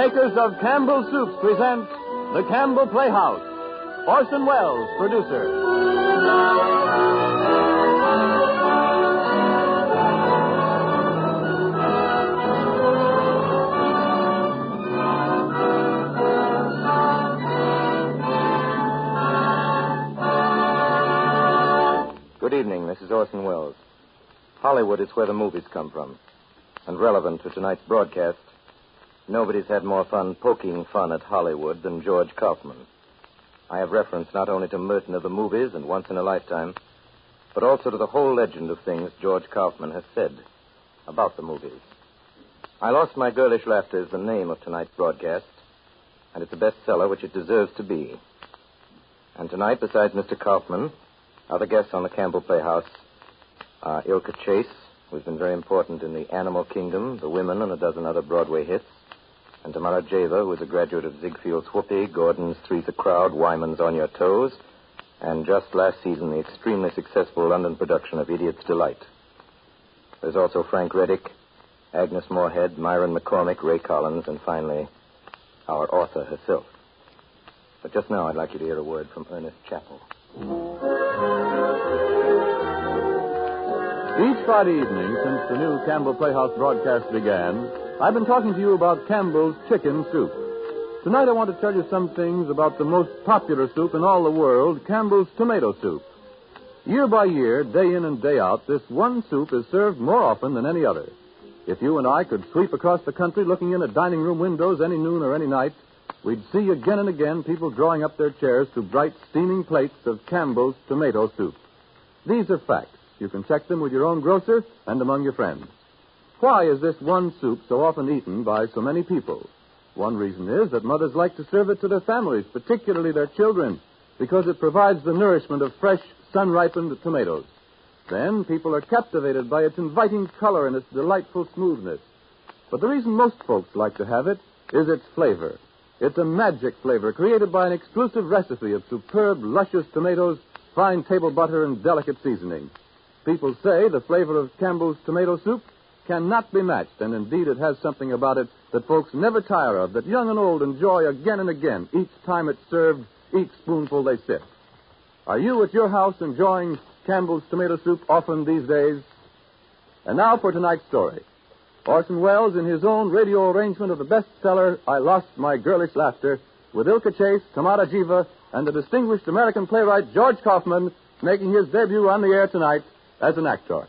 makers of Campbell Soups present the Campbell Playhouse. Orson Welles, producer. Good evening. This is Orson Welles. Hollywood is where the movies come from. And relevant to tonight's broadcast, nobody's had more fun poking fun at Hollywood than George Kaufman. I have reference not only to Merton of the movies and Once in a Lifetime, but also to the whole legend of things George Kaufman has said about the movies. I Lost My Girlish Laughter is the name of tonight's broadcast, and it's a bestseller which it deserves to be. And tonight, besides Mr. Kaufman, other guests on the Campbell Playhouse are Ilka Chase, who's been very important in the Animal Kingdom, The Women, and a dozen other Broadway hits, and Tamara Java, who is a graduate of Ziegfield's Whoopee, Gordon's Three's a Crowd, Wyman's On Your Toes, and just last season the extremely successful London production of Idiot's Delight. There's also Frank Reddick, Agnes Moorehead, Myron McCormick, Ray Collins, and finally, our author herself. But just now I'd like you to hear a word from Ernest Chappell. Each Friday evening since the new Campbell Playhouse broadcast began, I've been talking to you about Campbell's chicken soup. Tonight I want to tell you some things about the most popular soup in all the world, Campbell's tomato soup. Year by year, day in and day out, this one soup is served more often than any other. If you and I could sweep across the country looking in at dining room windows any noon or any night, we'd see again and again people drawing up their chairs to bright, steaming plates of Campbell's tomato soup. These are facts. You can check them with your own grocer and among your friends. Why is this one soup so often eaten by so many people? One reason is that mothers like to serve it to their families, particularly their children, because it provides the nourishment of fresh, sun-ripened tomatoes. Then people are captivated by its inviting color and its delightful smoothness. But the reason most folks like to have it is its flavor. It's a magic flavor created by an exclusive recipe of superb, luscious tomatoes, fine table butter, and delicate seasoning. People say the flavor of Campbell's tomato soup cannot be matched, and indeed it has something about it that folks never tire of, that young and old enjoy again and again, each time it's served, each spoonful they sip. Are you at your house enjoying Campbell's tomato soup often these days? And now for tonight's story. Orson Welles, in his own radio arrangement of the bestseller, I Lost My Girlish Laughter, with Ilka Chase, Tamara Java, and the distinguished American playwright George Kaufman, making his debut on the air tonight as an actor.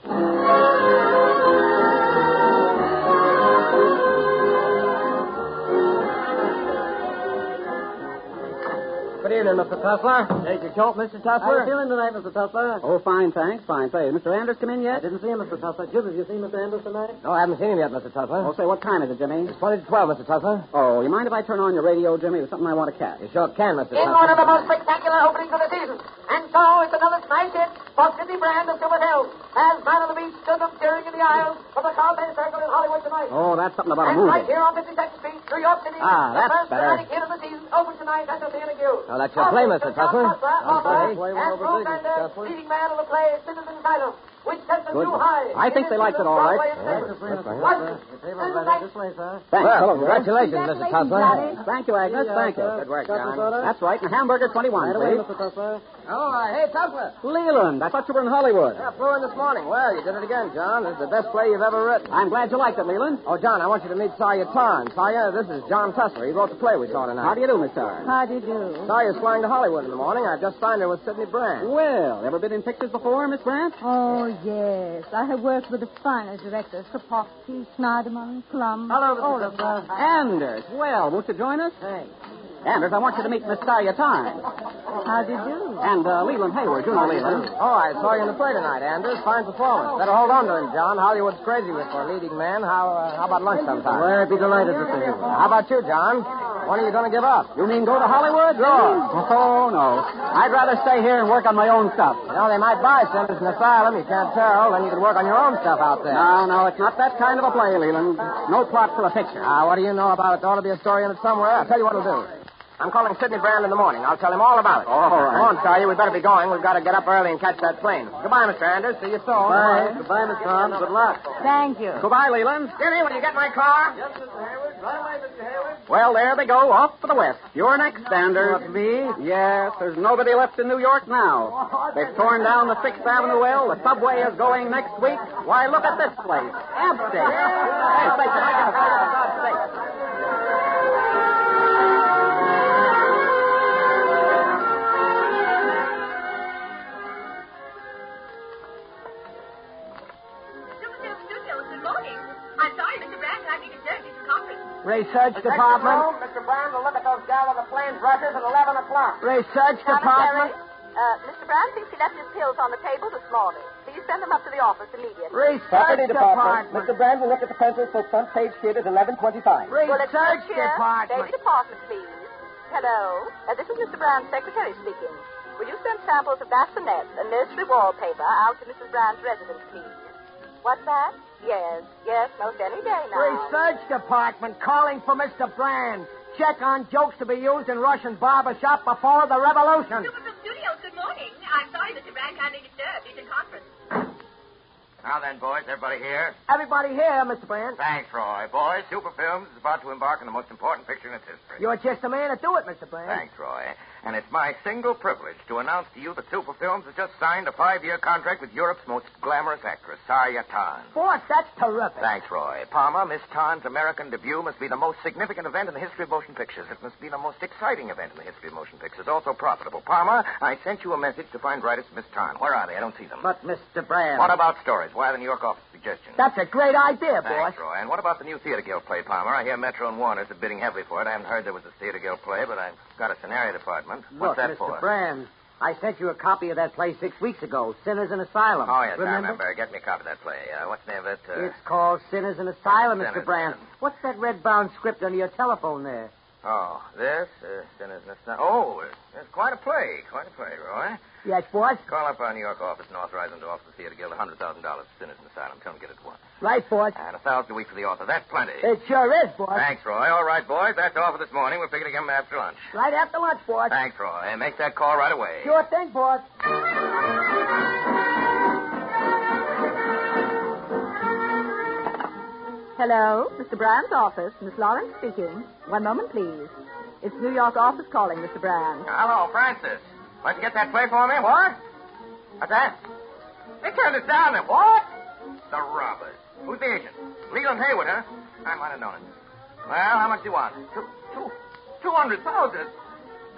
Good evening, Mr. Tussler. Take your coat, Mr. How Tussler. are you feeling tonight, Mr. Tussler? Oh, fine, thanks. Fine. Say, Mr. Anders come in yet? I didn't see him, Mr. Tussler. Jim, have you seen Mr. Anders tonight? No, I haven't seen him yet, Mr. Tussler. Oh, say, what time is it, Jimmy? It's 20 to 12, Mr. Tussler. Oh, you mind if I turn on your radio, Jimmy? There's something I want to catch. You sure can, Mr. In Tussler. one of the most spectacular openings of the season. And so it's another smash hit for Sidney Brand of Silver Hills, as Man on the Beach stood up cheering in the aisles of the Carlton Circle in Hollywood tonight. Oh, that's something about a And movie. right here on 52nd Street, New York City, Ah, the that's first better. dramatic hit of the season opens tonight at the Theater Guild. Now, that's your play, Mr. Tussler. And Play one over Rose big, Mr. Bender, Tussler. leading man of the play, Citizen Asylum, which sets a Good. new high. I think they liked it all right. That's fine. Thanks. Well, Hello, congratulations, Mr. Tussler. Thank you, Agnes. Thank you. Good work, John. That's right. And hamburger 21, please. Oh, hey, Tussler. Leland, I thought you were in Hollywood. Yeah, flew in this morning. Well, you did it again, John. This is the best play you've ever written. I'm glad you liked it, Leland. Oh, John, I want you to meet Sawyer Tarn. Sawyer, this is John Tussler. He wrote the play we saw tonight. How do you do, Miss Tarn? How do you do? Sawyer's flying to Hollywood in the morning. I've just signed her with Sidney Brand. Well, ever been in pictures before, Miss Brand? Oh, yes. I have worked with the finest directors, Kropotkin, Schneiderman, Plum. Hello, all Mr. of them. Anders. Well, won't you join us? Thanks. Anders, I want you to meet Miss Sawyer Tarn. How do you do? And Leland Hayward. You know Leland. Oh, I saw you in the play tonight, Anders. Fine performance. Better hold on to him, John. Hollywood's crazy with for a leading man. How about lunch sometime? Well, I'd be delighted to see you. How about you, John? When are you going to give up? You mean go to Hollywood? Sure. Oh, no. I'd rather stay here and work on my own stuff. You know, they might buy Centers and Asylum. You can't tell. Then you could work on your own stuff out there. No, it's not that kind of a play, Leland. No plot for a picture. What do you know about it? There ought to be a story in it somewhere. I'll tell you what we'll do. I'm calling Sidney Brand in the morning. I'll tell him all about it. All right. Come on, Sawyer. We better be going. We've got to get up early and catch that plane. Goodbye, Mr. Anders. See you soon. Bye. Goodbye, Miss Tom. Good luck. Thank you. Goodbye, Leland. Jimmy, will you get my car? Yes, Mr. Hayward. Right away, Mr. Hayward. Well, there they go, off for the west. You're next, Sanders. What, me? Yes, there's nobody left in New York now. They've torn down the 6th Avenue L. The subway is going next week. Why, look at this place. Empty. Hey, say, can I get a fire, for God's sake? Research department. Mr. Brown will look at those gallon of plain brushes at 11 o'clock. Research department. Mr. Brown thinks he left his pills on the table this morning. Please send them up to the office immediately. Research department. Mr. Brand will look at the pencils for front page kid at 11:25. Research department. Baby department, please. Hello. This is Mr. Brown's secretary speaking. Will you send samples of bassinets and nursery wallpaper out to Mrs. Brown's residence, please? What's that? Yes, most any day now. Research department calling for Mr. Brand. Check on jokes to be used in Russian barbershop before the revolution. Superfilm Studios, good morning. I'm sorry, Mr. Brand can't be disturbed. He's in conference. Now then, boys, everybody here? Everybody here, Mr. Brand. Thanks, Roy. Boys, Superfilms is about to embark on the most important picture in its history. You're just the man to do it, Mr. Brand. Thanks, Roy. And it's my single privilege to announce to you that Superfilms has just signed a 5-year contract with Europe's most glamorous actress, Sarya Tan. Boss, that's terrific. Thanks, Roy. Palmer, Miss Tan's American debut must be the most significant event in the history of motion pictures. It must be the most exciting event in the history of motion pictures. Also profitable. Palmer, I sent you a message to find writers for Miss Tan. Where are they? I don't see them. But, Mr. Brand. What about stories? Why the New York office suggestion? That's a great idea, boss. Thanks, Roy. And what about the new Theater Guild play, Palmer? I hear Metro and Warner's are bidding heavily for it. I haven't heard there was a Theater Guild play, but I've got a scenario department. What's that for? Mr. Brand, I sent you a copy of that play 6 weeks ago, Sinners in Asylum. Oh, yes, remember? I remember. Get me a copy of that play. What's the name of it? It's called Sinners in Asylum, Sinners Mr. Brand. in- What's that red-bound script under your telephone there? Oh, this? Sinners in Asylum. Oh, it's quite a play. Quite a play, Roy. Yes, boss? Call up our New York office and authorize them to offer the Theater Guild $100,000 for Sinners in Asylum. Tell them to get it at once. Right, boss. And $1,000 a week for the author. That's plenty. It sure is, boss. Thanks, Roy. All right, boys. That's all for this morning. We'll pick it again after lunch. Right after lunch, boss. Thanks, Roy. Make that call right away. Sure thing, boss. Hello, Mr. Brand's office. Miss Lawrence speaking. One moment, please. It's New York office calling, Mr. Brand. Hello, Francis. Want you get that play for me? What? What's that? They turned us down then. What? The robbers. Who's the agent? Leland Hayward, huh? I might have known it. Well, how much do you want? 200,000.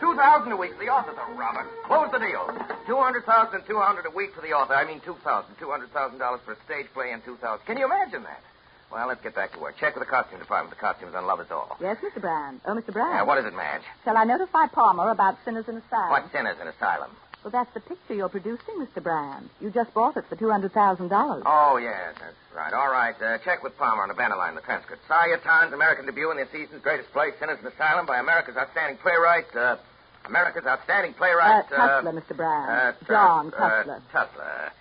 2,000 a week for the author, the robber. Close the deal. 200,000 and 200 a week for the author. I mean, 2,000. $200,000 for a stage play and 2,000. Can you imagine that? Well, let's get back to work. Check with the costume department. The costume's on Love Is All. Yes, Mr. Brand. Oh, Mr. Brand. What is it, Madge? Shall I notify Palmer about Sinners in Asylum? What Sinners in Asylum? Well, that's the picture you're producing, Mr. Brand. You just bought it for $200,000. Oh, yes, that's right. All right. Check with Palmer on the banner line, the transcript. Sarya Tan's American debut in the season's greatest play, Sinners in Asylum, by America's outstanding playwright, Tussler, Mr. Brand. John Tussler. Tussler.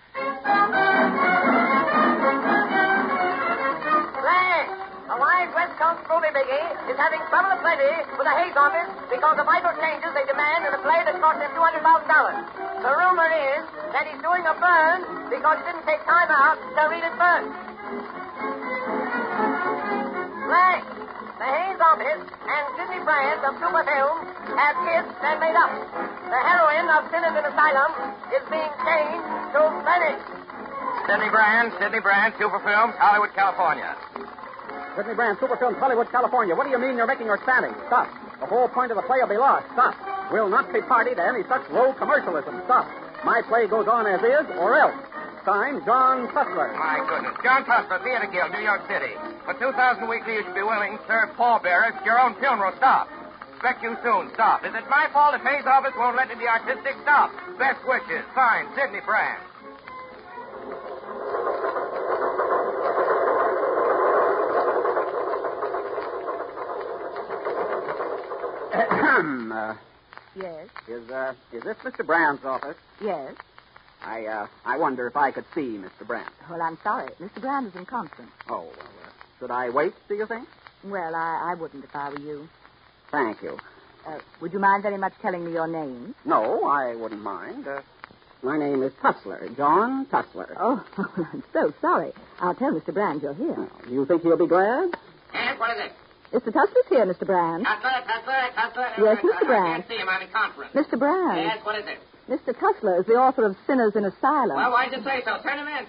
A wise West Coast movie biggie is having trouble aplenty with the Hayes office because of vital changes they demand in a play that cost him $200,000. The rumor is that he's doing a burn because he didn't take time out to read it first. Right. The Hayes office and Sidney Brand of Superfilm have kissed and made up. The heroine of Sinners in Asylum is being changed to Venice. Sidney Brand, Superfilms, Hollywood, California. Sidney Brand, Superfilms, Hollywood, California. What do you mean you're making her standing? Stop. The whole point of the play will be lost. Stop. We'll not be party to any such low commercialism. Stop. My play goes on as is, or else. Signed, John Tussler. My goodness. John Tussler, Theater Guild, New York City. For $2,000 weekly, you should be willing to serve pallbearers at your own funeral. Stop. Expect you soon. Stop. Is it my fault if Hayes' office won't let you be artistic? Stop. Best wishes. Signed, Sidney Brand. Yes. Is this Mr. Brand's office? Yes. I wonder if I could see Mr. Brand. Well, I'm sorry. Mr. Brand is in conference. Oh, well, should I wait, do you think? Well, I wouldn't if I were you. Thank you. Would you mind very much telling me your name? No, I wouldn't mind. My name is Tussler, John Tussler. Oh, I'm so sorry. I'll tell Mr. Brand you're here. Do you think he'll be glad? And what is it? Mr. Tussler's here, Mr. Brand. Tussler. Yes, Mr. I Brand. can't see him. I'm in conference. Mr. Brand. Yes, what is it? Mr. Tussler is the author of Sinners in Asylum. Well, why'd you say so? Turn him in.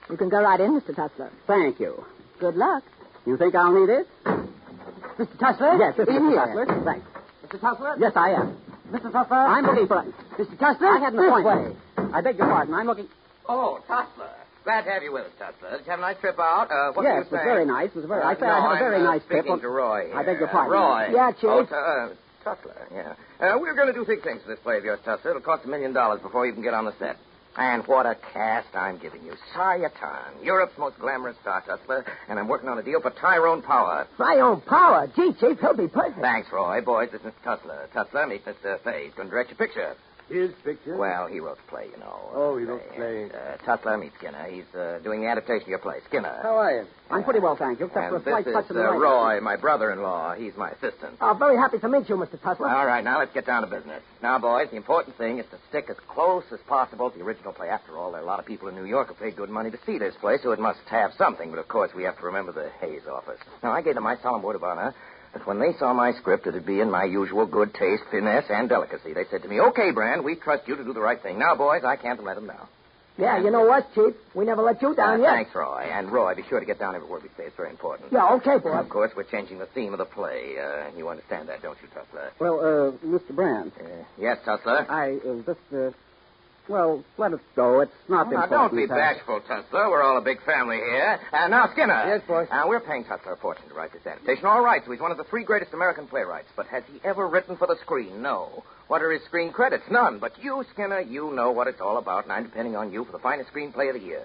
You can go right in, Mr. Tussler. Thank you. Good luck. You think I'll need it? Mr. Tussler? Yes, Mr. In here. Tussler. Thanks. Mr. Tussler? Yes, I am. Mr. Tussler? I'm looking for... Mr. Tussler? I had an This appointment. way. I beg your pardon. I'm looking... Oh, Tussler. Glad to have you with us, Tussler. Did you have a nice trip out? What yes, were you it was saying? very nice. It was very... I No, had a very I'm, nice trip. speaking to Roy here. I beg your pardon. Roy. Yeah, Chief. Oh, Tussler, yeah. We're going to do big things for this play of yours, Tussler. It'll cost $1 million before you can get on the set. And what a cast I'm giving you. Sayatan, Europe's most glamorous star, Tussler. And I'm working on a deal for Tyrone Power. Tyrone Power. Gee, Chief, he'll be perfect. Thanks, Roy. Boys, this is Mr. Tussler. Tussler, meet Mr. Fay. He's going to direct your picture. His picture? Well, he wrote the play, you know. Oh, he wrote the play. Tussler, meet Skinner. He's doing the adaptation of your play. Skinner. How are you? I'm pretty well, thank you, except for a And slight this touch is of the right. Roy, my brother-in-law. He's my assistant. Oh, very happy to meet you, Mr. Tussler. All right, now let's get down to business. Now, boys, the important thing is to stick as close as possible to the original play. After all, there are a lot of people in New York who paid good money to see this play, so it must have something. But, of course, we have to remember the Hayes office. Now, I gave them my solemn word of honor that when they saw my script, it'd be in my usual good taste, finesse, and delicacy. They said to me, okay, Brand, we trust you to do the right thing. Now, boys, I can't let them down. Yeah, you know what, Chief? We never let you down yet. Thanks, Roy. And, Roy, be sure to get down every word we say. It's very important. Yeah, okay, boy. Of course, we're changing the theme of the play. You understand that, don't you, Tussler? Well, Mr. Brand, Yes, Tussler? I well, let us go. It's not Now, important. don't be bashful, Tussler. We're all a big family here. Now, Skinner. Yes, boss. Now, we're paying Tussler a fortune to write this adaptation. All right, so he's one of the 3 greatest American playwrights. But has he ever written for the screen? No. What are his screen credits? None. But you, Skinner, you know what it's all about, and I'm depending on you for the finest screenplay of the year.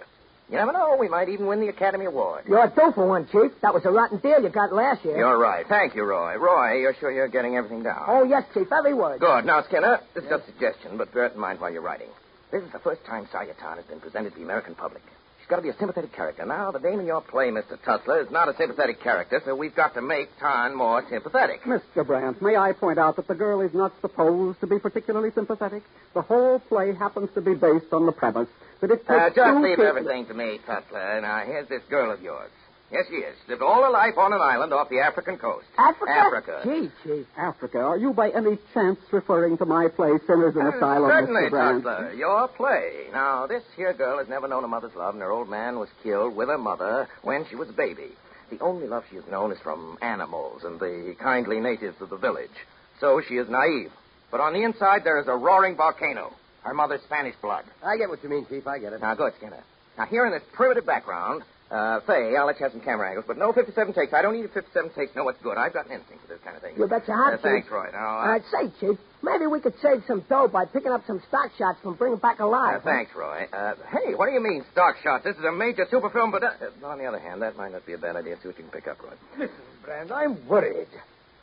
You never know. We might even win the Academy Award. You're due for one, Chief. That was a rotten deal you got last year. You're right. Thank you, Roy. Roy, you're sure you're getting everything down? Oh, yes, Chief. Every word. Good. Now, Skinner, this is just a suggestion, but bear it in mind while you're writing. This is the first time Sayatan has been presented to the American public. She's got to be a sympathetic character. Now, the dame in your play, Mr. Tussler, is not a sympathetic character, so we've got to make Tan more sympathetic. Mr. Brandt, may I point out that the girl is not supposed to be particularly sympathetic? The whole play happens to be based on the premise that it takes Just leave everything to me, Tussler. Now, here's this girl of yours. Yes, she is. Lived all her life on an island off the African coast. Africa? Gee, Chief. Africa. Are you by any chance referring to my play, Sinners in Asylum, Certainly, Mr. Brandt? Tussler. Your play. Now, this here girl has never known a mother's love, and her old man was killed with her mother when she was a baby. The only love she has known is from animals and the kindly natives of the village. So she is naive. But on the inside, there is a roaring volcano. Her mother's Spanish blood. I get what you mean, Chief. I get it. Now, good, Skinner. Now, here in this primitive background, Fay, I'll let you have some camera angles, but no 57 takes. I don't need a 57 takes to know what's good. I've got an instinct for this kind of thing. You bet you have, Chief. Thanks, Roy. Now, I'd say, Chief, maybe we could save some dough by picking up some stock shots from Bring It Back Alive. Thanks, Roy. Hey, what do you mean, stock shots? This is a major super film, but on the other hand, that might not be a bad idea. See what you can pick up, Roy. Listen, Brand, I'm worried.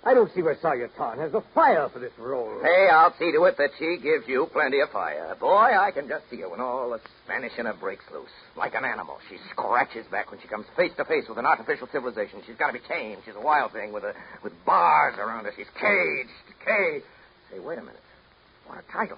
I don't see where Sayatan has the fire for this role. Hey, I'll see to it that she gives you plenty of fire. Boy, I can just see her when all the Spanish in her breaks loose. Like an animal, she scratches back when she comes face to face with an artificial civilization. She's got to be tamed. She's a wild thing with bars around her. She's caged. Say, wait a minute. What a title.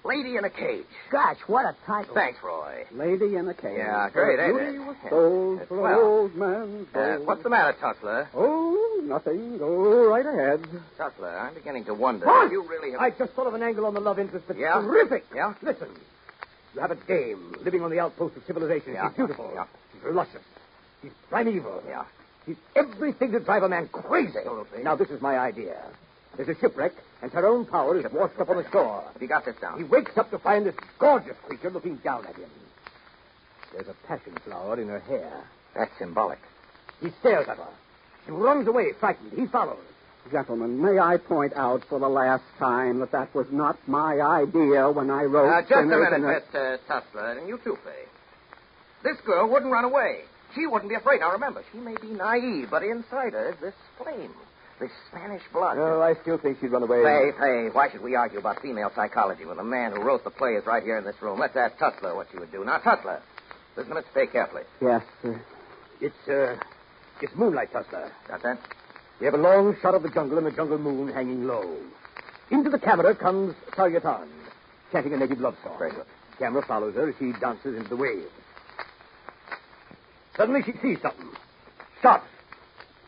Lady in a Cage. Gosh, what a title. Thanks, Roy. Lady in a Cage. Yeah, great, ain't Beauty it? was sold for an old man's gold. What's the matter, Tussler? Oh, nothing. Go right ahead. Tussler, I'm beginning to wonder. What? You really have... I just thought of an angle on the love interest that's Yeah? terrific. Yeah? Listen, you have a dame living on the outpost of civilization. Yeah. She's beautiful. Yeah. She's luscious. She's primeval. Yeah. She's everything to drive a man crazy. Absolutely. Now, this is my idea. There's a shipwreck, and Tyrone Power is washed up on the shore. Have you got this down? He wakes up to find this gorgeous creature looking down at him. There's a passion flower in her hair. That's symbolic. He stares at her. She runs away, frightened. He follows. Gentlemen, may I point out for the last time that was not my idea when I wrote... Just a Sinners minute, in Mr. Tussler, and you too, Fay. This girl wouldn't run away. She wouldn't be afraid. Now, remember, she may be naive, but inside her is this flame, this Spanish blood. No, I still think she'd run away. Fay, why should we argue about female psychology when the man who wrote the play is right here in this room? Let's ask Tussler what you would do. Now, Tussler, listen to Mr. Fay carefully. Yes, sir. It's moonlight, Tussler. Got that? We have a long shot of the jungle and the jungle moon hanging low. Into the camera comes Sayatan, chanting a native love song. Very good. The camera follows her as she dances into the waves. Suddenly she sees something. Shot.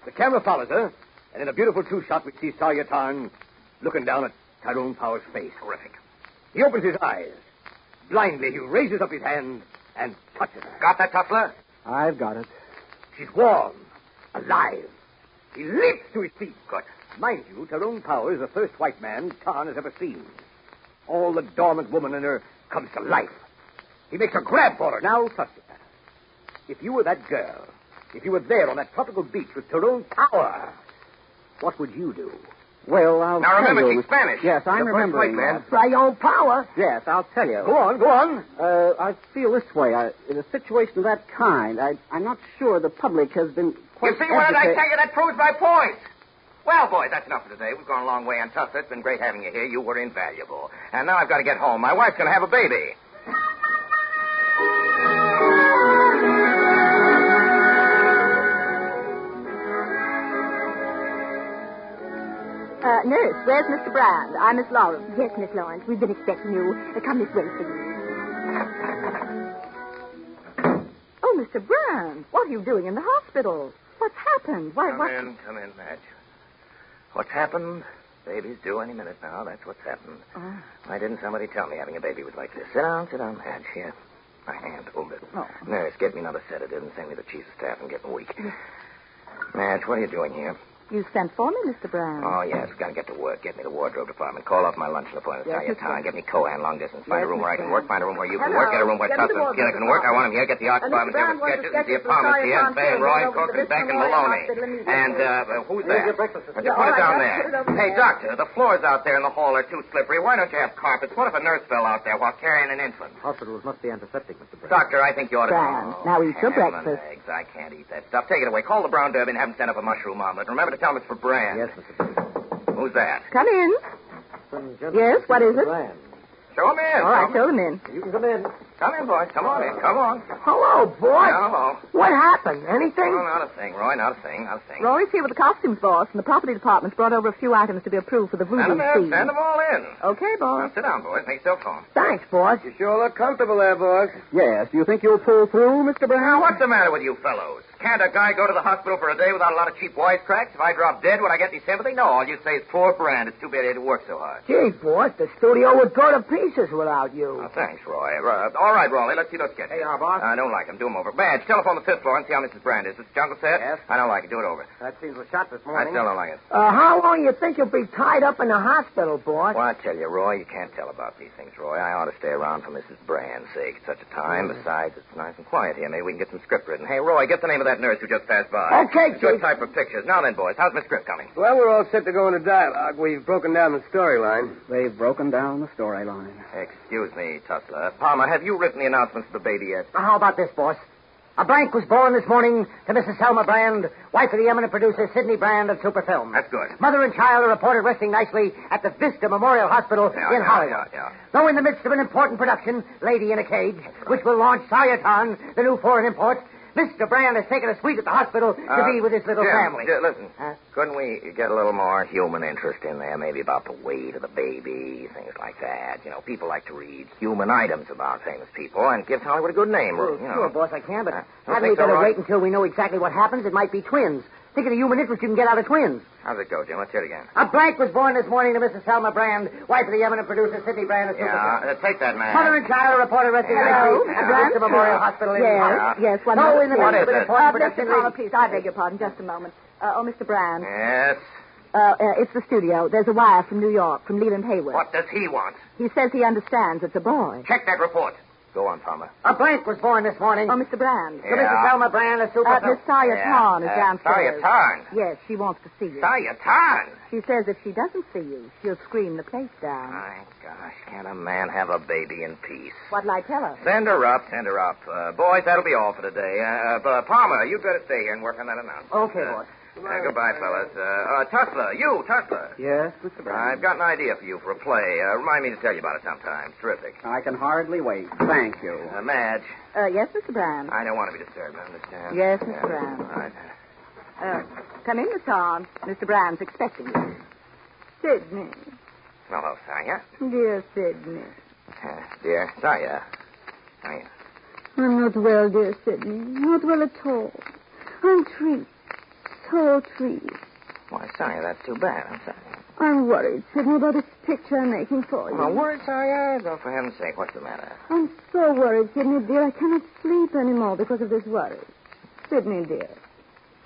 The camera follows her, and in a beautiful two-shot, we see Sawyer Tarn looking down at Tyrone Power's face. Terrific. He opens his eyes. Blindly, he raises up his hand and touches her. Got that, Tussler? I've got it. She's warm, alive. He leaps to his feet. Good. Mind you, Tyrone Power is the first white man Tarn has ever seen. All the dormant woman in her comes to life. He makes a grab for her. Now, Tussler, if you were that girl, if you were there on that tropical beach with Tyrone Power, what would you do? Well, I'll Now, remember, tell you. she's Spanish. Yes, I'm The first remembering white man. that. Tyrone Power? Yes, I'll tell you. Go on. I feel this way. In a situation of that kind, I'm not sure the public has been quite... You see, what did I tell you? That proves my point. Well, boys, that's enough for today. We've gone a long way on Tussler. It's been great having you here. You were invaluable. And now I've got to get home. My wife's going to have a baby. Nurse, where's Mr. Brand? I'm Miss Lawrence. Yes, Miss Lawrence. We've been expecting you. Come this way, please. Oh, Mr. Brand, what are you doing in the hospital? What's happened? Come in, Madge. What's happened? Baby's due any minute now. That's what's happened. Why didn't somebody tell me having a baby was like this? Sit down, Madge. Here. My hand. Hold it. Oh. Nurse, get me another sedative and send me the chief of staff. I'm getting weak. Madge, what are you doing here? You sent for me, Mr. Brand. Oh, yes. Got to get to work. Get me the wardrobe department. Call off my luncheon appointment. Yes, Tell you Mr. time. Get me Cohan long distance. Find Yes, a room where I can Mr. work. Find a room where you can Hello. work. Get a room where Get me the Tussler wardrobe can work. I want him here. Get the art Mr. department here Brand with wants the sketches. The sketches for apartment Sawyer here. Tarn, Van too. Roy, Over Cook, to and Beck, and Memorial Maloney. Hospital. Let me get And who's Here's that? your breakfast. Just Yeah, put all it right, down now there. put it over Hey, there. doctor, the floors out there in the hall are too slippery. Why don't you have carpets? What if a nurse fell out there while carrying an infant? Hospitals must be antiseptic, Mr. Brand. Doctor, I think you ought to... Brand, now eat your ham and breakfast. eggs. I can't eat that stuff. Take it away. Call the Brown Derby and have him send up a mushroom omelet. Remember to tell him it's for Brand. Yes, Mr. Brand. Who's that? Come in. Yes, what is it? Brand. Show him in. All right, show them in. You can come in. Come in, boys. Come on in. Come on. Hello, boy. Hello. What happened? Anything? Oh, not a thing, Roy. Not a thing. Rory's here with the costumes boss, and the property department's brought over a few items to be approved for the Send voodoo them in. scene. Send them all in. Okay, boss. Now, sit down, boys. Make yourself home. Thanks, boss. You sure look comfortable there, boss. Yes, do you think you'll pull through, Mr. Brand? Now, what's the matter with you fellows? Can't a guy go to the hospital for a day without a lot of cheap wisecracks? If I drop dead, would I get any sympathy? No, all you say is poor Brand. It's too bad he had to work so hard. Gee, boss, the studio would go to pieces without you. Oh, thanks, Roy. All right, Raleigh, let's see those sketches. Hey, our boss. I don't like them. Do them over. Badge, telephone the fifth floor and see how Mrs. Brand is. This jungle set? Yes. I don't like it. Do it over. That seems was shot this I morning. still don't like it. How long you think you'll be tied up in the hospital, boss? Well, I tell you, Roy, you can't tell about these things, Roy. I ought to stay around for Mrs. Brand's sake at such a time. Besides, it's nice and quiet here. Maybe we can get some script written. Hey, Roy, get the name of that nurse who just passed by. Okay, Good Chief. type of pictures. Now then, boys, how's my script coming? Well, we're all set to go into dialogue. We've broken down the storyline. They've broken down the storyline. Excuse me, Tussler. Palmer, have you written the announcement for the baby yet? How about this, boss? A blank was born this morning to Mrs. Selma Brand, wife of the eminent producer Sidney Brand of Superfilm. That's good. Mother and child are reported resting nicely at the Vista Memorial Hospital in Hollywood. Yeah. Though in the midst of an important production, Lady in a Cage, which will launch Sawyer Tarn, the new foreign import, Mr. Brand has taken a suite at the hospital to be with his little Jim, family. Listen, couldn't we get a little more human interest in there? Maybe about the weight of the baby, things like that. You know, people like to read human items about famous people, and it gives Hollywood a good name. Well, you know. sure, boss, I can, but don't hadn't think we so, better Roy? wait until we know exactly what happens? It might be twins. Think of the human interest you can get out of twins. How's it go, Jim? Let's hear it again. A blank was born this morning to Mrs. Selma Brand, wife of the eminent producer Sidney Brand of Superfilm. Take that, man. Mother and child are reported resting Hello, nicely at the Vista Memorial Hospital in Yes, one No, moment. in the What midst is of an it? important Mr. production. Palmer, please, I beg your pardon, just a moment. Mr. Brand, Yes? it's the studio. There's a wire from New York, from Leland Hayward. What does he want? He says he understands it's a boy. Check that report. Go on, Palmer. A blank was born this morning Oh, Mr. Brand. to Mrs. Selma Brand of Superfilm. Miss Sawyer Tarn is downstairs. Sawyer Tarn. Yes, she wants to see you. Sawyer Tarn. She says if she doesn't see you, she'll scream the place down. My gosh, can't a man have a baby in peace? What'll I tell her? Send her up. Boys, that'll be all for today. Palmer, you'd better stay here and work on that announcement. Okay, boss. Goodbye, fellas. Tussler. Yes, Mr. Brand. I've got an idea for you for a play. Remind me to tell you about it sometime. It's terrific. I can hardly wait. Thank you. Madge, Yes, Mr. Brand. I don't want to be disturbed, understand? Yes, Mr. Brand. All right. Come in, Miss Tarn. Mr. Brand's expecting you. Sidney. Hello, Sawyer. Dear Sidney. Dear Sawyer. Sawyer. I'm not well, dear Sidney. Not well at all. I'm treated. tall trees. Why, Saya, that's too bad. I'm sorry. I'm worried, Sidney, about this picture I'm making for you. Well, worried, Saya? Oh, for heaven's sake, what's the matter? I'm so worried, Sidney, dear. I cannot sleep anymore because of this worry. Sidney, dear,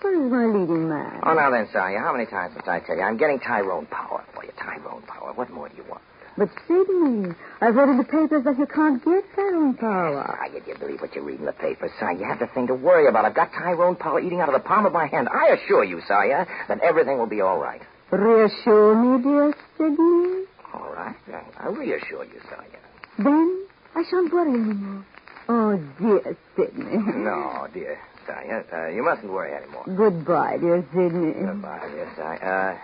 where is my leading man? Oh, now then, Saya, how many times must I tell you? I'm getting Tyrone power for you. Tyrone power. What more do you want? But, Sidney, I've read in the papers that you can't get Tyrone power. Saya, do you believe what you read in the papers, Saya? You have the thing to worry about. I've got Tyrone power eating out of the palm of my hand. I assure you, Saya, that everything will be all right. Reassure me, dear Sidney. All right. I'll reassure you, Saya. Then I shan't worry anymore. Oh, dear Sidney. No, dear Saya. You mustn't worry anymore. Goodbye, dear Sidney. Goodbye, dear Saya.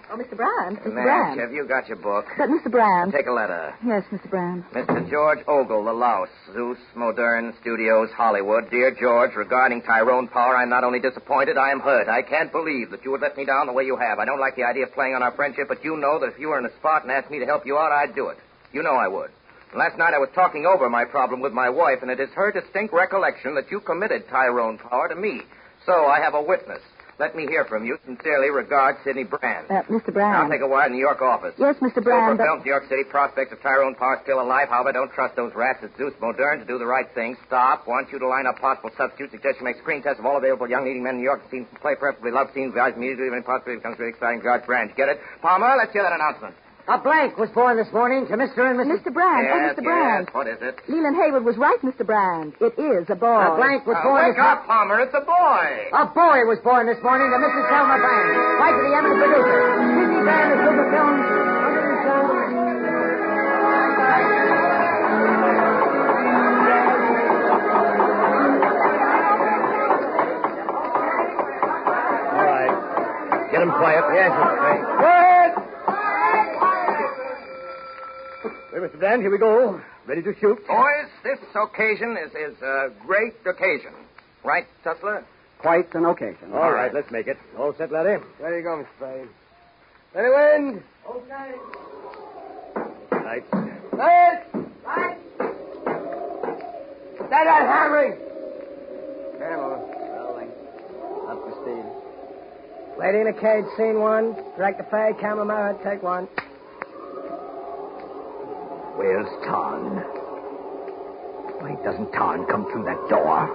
Oh, Mr. Brand. Mr. Madge, Brand. have you got your book? But, Mr. Brand. Take a letter. Yes, Mr. Brand. Mr. George Ogle, The Louse, Zeus, Modern Studios, Hollywood. Dear George, regarding Tyrone Power, I'm not only disappointed, I am hurt. I can't believe that you would let me down the way you have. I don't like the idea of playing on our friendship, but you know that if you were in a spot and asked me to help you out, I'd do it. You know I would. Last night I was talking over my problem with my wife, and it is her distinct recollection that you committed Tyrone Power to me. So I have a witness. Let me hear from you. Sincerely, regards, Sidney Brand. Mr. Brand. I'll take a wire in the New York office. Yes, Mr. Brand. Silver Films, New York City. Prospects of Tyrone Power still alive. However, don't trust those rats at Zeus Modern to do the right thing. Stop. Want you to line up possible substitutes. Suggest you make screen tests of all available young leading men in New York. Scenes from play, preferably love scenes. Guys immediately when possibly becomes really exciting. Guards Brand. Get it? Palmer, let's hear that announcement. A blank was born this morning to Mr. and Mrs. Mr. Brand. Yes, Mr. Brand. yes. What is it? Leland Haywood was right, Mr. Brand. It is a boy. A blank was born Wake this up, Palmer. It's a boy. A boy was born this morning to Mrs. Selma Brand. Wife of the eminent producer. Sidney Brand of Silver Films. All right. Get him quiet. Yes, Mr. Brand. Quiet! Well, Mr. Brand, here we go. Ready to shoot? Boys, this occasion is a great occasion. Right, Tussler? Quite an occasion. All right, let's make it. All set, laddie? There you go, Mr. Brand. Ready, wind? Lights. Lights! Lights! Stand that hammering! Rolling. Up to speed. Lady in a cage, scene one. Direct the fade, camera mirror, take one. Where's Tarn? Why doesn't Tarn come through that door?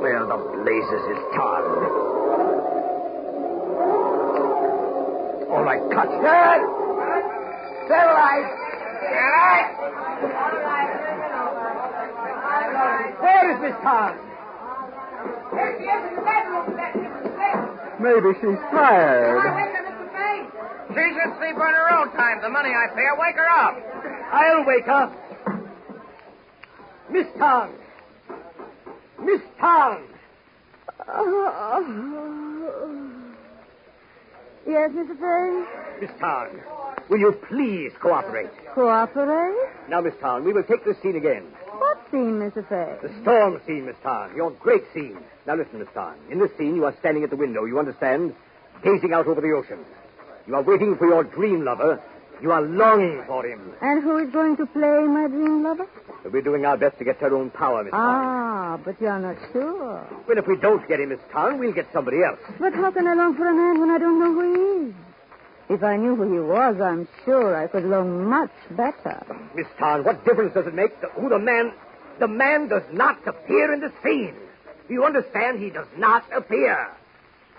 Where the blazes is Tarn? All right, cut. Good! Stabilize! Where is Miss Tarn? Maybe she's tired. She's asleep on her own time. The money I pay her, wake her up. I'll wake up. Miss Tarn. Miss Tarn. Yes, Mr. Fay? Miss Tarn, will you please cooperate? Cooperate? Now, Miss Tarn, we will take this scene again. What scene, Mr. Fay? The storm scene, Miss Tarn. Your great scene. Now, listen, Miss Tarn. In this scene, you are standing at the window, you understand? Gazing out over the ocean. You are waiting for your dream lover. You are longing for him. And who is going to play my dream lover? We're doing our best to get her own power, Miss Tarn. Ah, but you're not sure. Well, if we don't get him, Miss Tarn, we'll get somebody else. But how can I long for a man when I don't know who he is? If I knew who he was, I'm sure I could long much better. Miss Tarn, what difference does it make who the man... The man does not appear in the scene. Do you understand? He does not appear.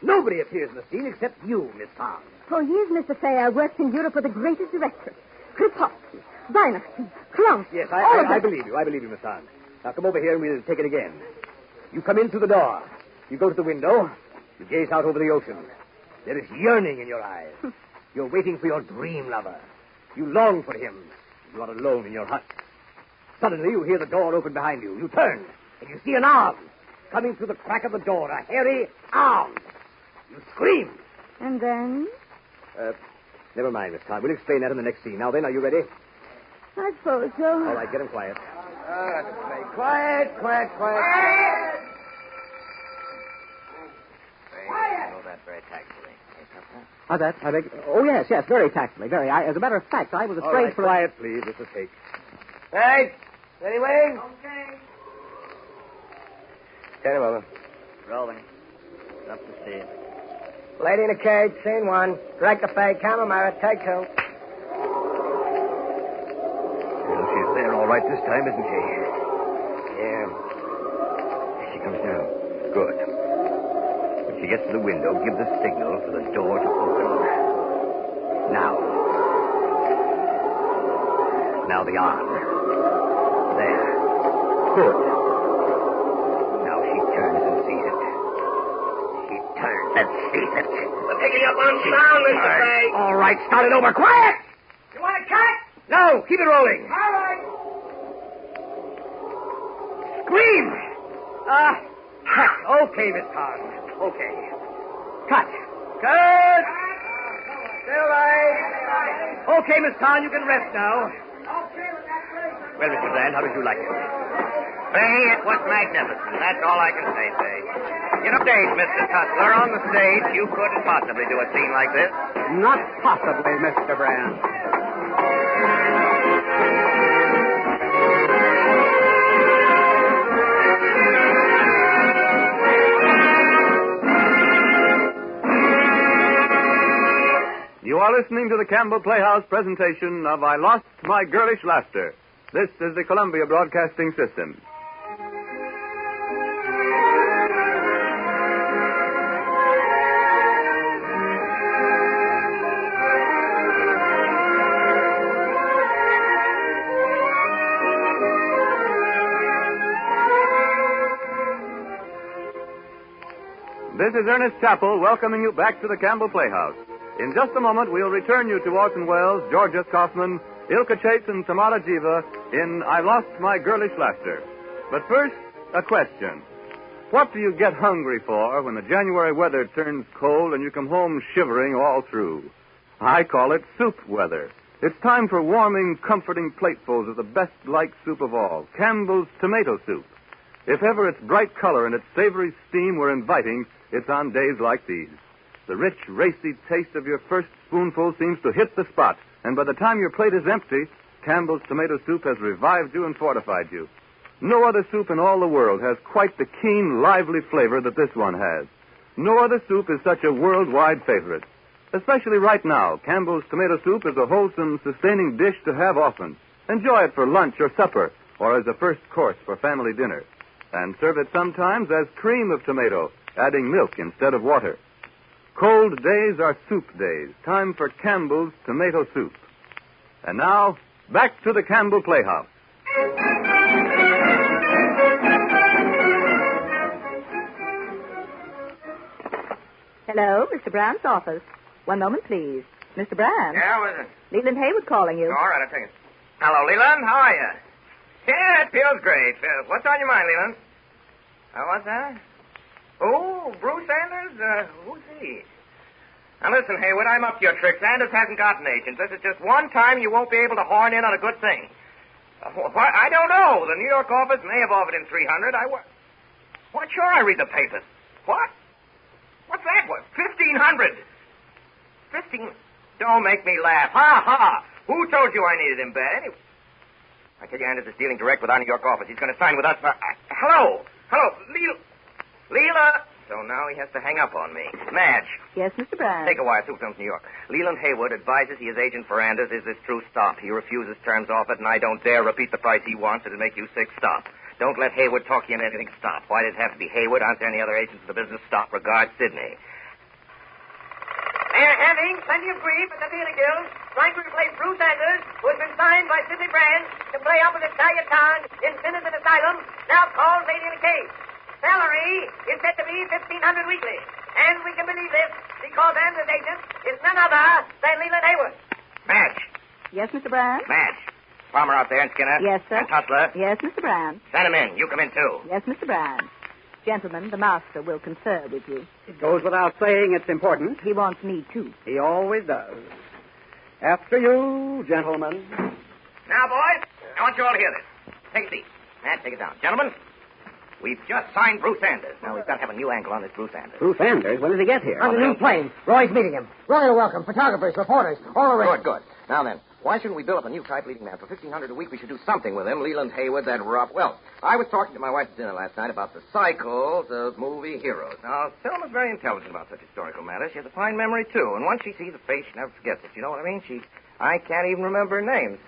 Nobody appears in the scene except you, Miss Tarn. For years, Mr. Fay, I worked in Europe with the greatest directors. Kripowski, Weihnachten, Klaus. Yes, all of I them. believe you. I believe you, Miss Tarn. Now, come over here and we'll take it again. You come in through the door. You go to the window. You gaze out over the ocean. There is yearning in your eyes. You're waiting for your dream lover. You long for him. You are alone in your hut. Suddenly, you hear the door open behind you. You turn, and you see an arm coming through the crack of the door. A hairy arm. You scream. And then? Never mind, Miss Tarn. We'll explain that in the next scene. Now then, are you ready? I suppose so. All right, get him quiet. Quiet, quiet, quiet. Quiet! That very tactfully. How's that? Oh, yes, very tactfully. Very. As a matter of fact, I was All afraid right, for... quiet, please. This will take. Right. Ready, wing? Stand him over. Rolling. Up the stairs. Lady in a cage, scene 1. Direct the fade, camera mirror, take 2. Well, she's there all right this time, isn't she? Yeah. Here she comes now. Good. When she gets to the window, give the signal for the door to open. Now. Now the arm. There. Good. Now she turns and sees it. She turns and sees it. We're picking up on sound, Mr. Fay. All right, start it over. Quiet! You want to cut? No, keep it rolling. All right. Scream! Cut. Okay, Miss Todd. Okay. Cut. Good. Still right. Okay, Miss Todd, you can rest now. Well, Mr. Brand, how did you like it? Fay, it was magnificent. That's all I can say, Fay. You know, stage, Mr. Cutler, on the stage, you couldn't possibly do a scene like this. Not possibly, Mr. Brand. You are listening to the Campbell Playhouse presentation of I Lost My Girlish Laughter. This is the Columbia Broadcasting System. This is Ernest Chappell welcoming you back to the Campbell Playhouse. In just a moment, we'll return you to Orson Welles, Georges Kaufman, Ilka Chase, and Tamara Jiva in I Lost My Girlish Laughter. But first, a question. What do you get hungry for when the January weather turns cold and you come home shivering all through? I call it soup weather. It's time for warming, comforting platefuls of the best-liked soup of all, Campbell's tomato soup. If ever its bright color and its savory steam were inviting, it's on days like these. The rich, racy taste of your first spoonful seems to hit the spot, and by the time your plate is empty, Campbell's tomato soup has revived you and fortified you. No other soup in all the world has quite the keen, lively flavor that this one has. No other soup is such a worldwide favorite. Especially right now, Campbell's tomato soup is a wholesome, sustaining dish to have often. Enjoy it for lunch or supper, or as a first course for family dinner. And serve it sometimes as cream of tomato, adding milk instead of water. Cold days are soup days. Time for Campbell's tomato soup. And now, back to the Campbell Playhouse. Hello, Mr. Brand's office. One moment, please. Mr. Brand. Yeah, what is it? Leland Haywood calling you. All right, I'll take it. Hello, Leland. How are you? Yeah, it feels great. What's on your mind, Leland? What's that? Oh, Bruce Sanders? Who's he? Now, listen, Haywood, I'm up to your tricks. Sanders hasn't got an agent. This is just one time you won't be able to horn in on a good thing. What? I don't know. The New York office may have offered him $300. What? Sure, I read the papers. What? What's that? What? $1,500. 15. Don't make me laugh. Ha, ha. Who told you I needed him bad? Anyway, I tell you, Anders is dealing direct with our New York office. He's going to sign with us for... Hello. Leela. So now he has to hang up on me. Madge. Yes, Mr. Brand. Take a wire. Super Films, New York. Leland Haywood advises he is agent for Anders. Is this true? Stop. He refuses terms offered, and I don't dare repeat the price he wants. It'll make you sick. Stop. Don't let Haywood talk you into anything. Stop. Why does it have to be Haywood? Aren't there any other agents in the business? Stop. Regards, Sydney. They're having plenty of grief at the Theater Guild, trying to replace Bruce Sanders, who has been signed by Sidney Brand to play up in Italian Town in Sinners and Asylum, now called Lady in a Cage. Salary is said to be $1,500 weekly. And we can believe this because Anders' agent is none other than Leland Haywood. Madge. Yes, Mr. Brand? Madge. Farmer out there and Skinner. Yes, sir. And Tutler. Yes, Mr. Brand. Send him in. You come in, too. Yes, Mr. Brand. Gentlemen, the master will confer with you. It goes without saying it's important. He wants me, too. He always does. After you, gentlemen. Now, boys, I want you all to hear this. Take a seat. Matt, take it down. Gentlemen, we've just signed Bruce Sanders. Now, we've got to have a new angle on this Bruce Sanders. Bruce Sanders? When did he get here? On the new plane. Roy's meeting him. Royal welcome. Photographers, reporters, all arranged. Good. Now then, why shouldn't we build up a new type leading man? For $1,500 a week, we should do something with him. Leland Haywood, that Rob. Well, I was talking to my wife at dinner last night about the cycles of movie heroes. Now, Selma's very intelligent about such historical matters. She has a fine memory, too. And once she sees a face, she never forgets it. You know what I mean? I can't even remember names.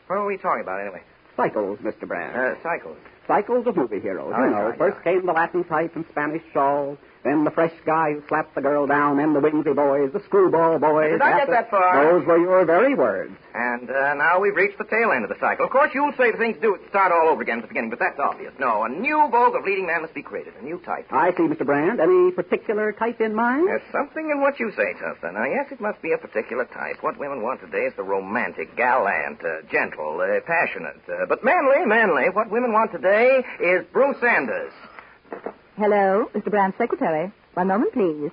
What are we talking about, anyway? Cycles, Mr. Brand. Cycles. Cycles of movie heroes. Oh, You know, yeah, first came the Latin type and Spanish shawls, then the fresh guy who slapped the girl down, then the whimsy boys, the screwball boys. Did I get that far? Those were your very words. And now we've reached the tail end of the cycle. Of course, you'll say the things do it start all over again at the beginning, but that's obvious. No, a new vogue of leading man must be created, a new type. I see, Mr. Brand. Any particular type in mind? There's something in what you say, Tussler. Now, yes, it must be a particular type. What women want today is the romantic, gallant, gentle, passionate, but manly. What women want today is Bruce Sanders. Hello, Mr. Brand's secretary. One moment, please.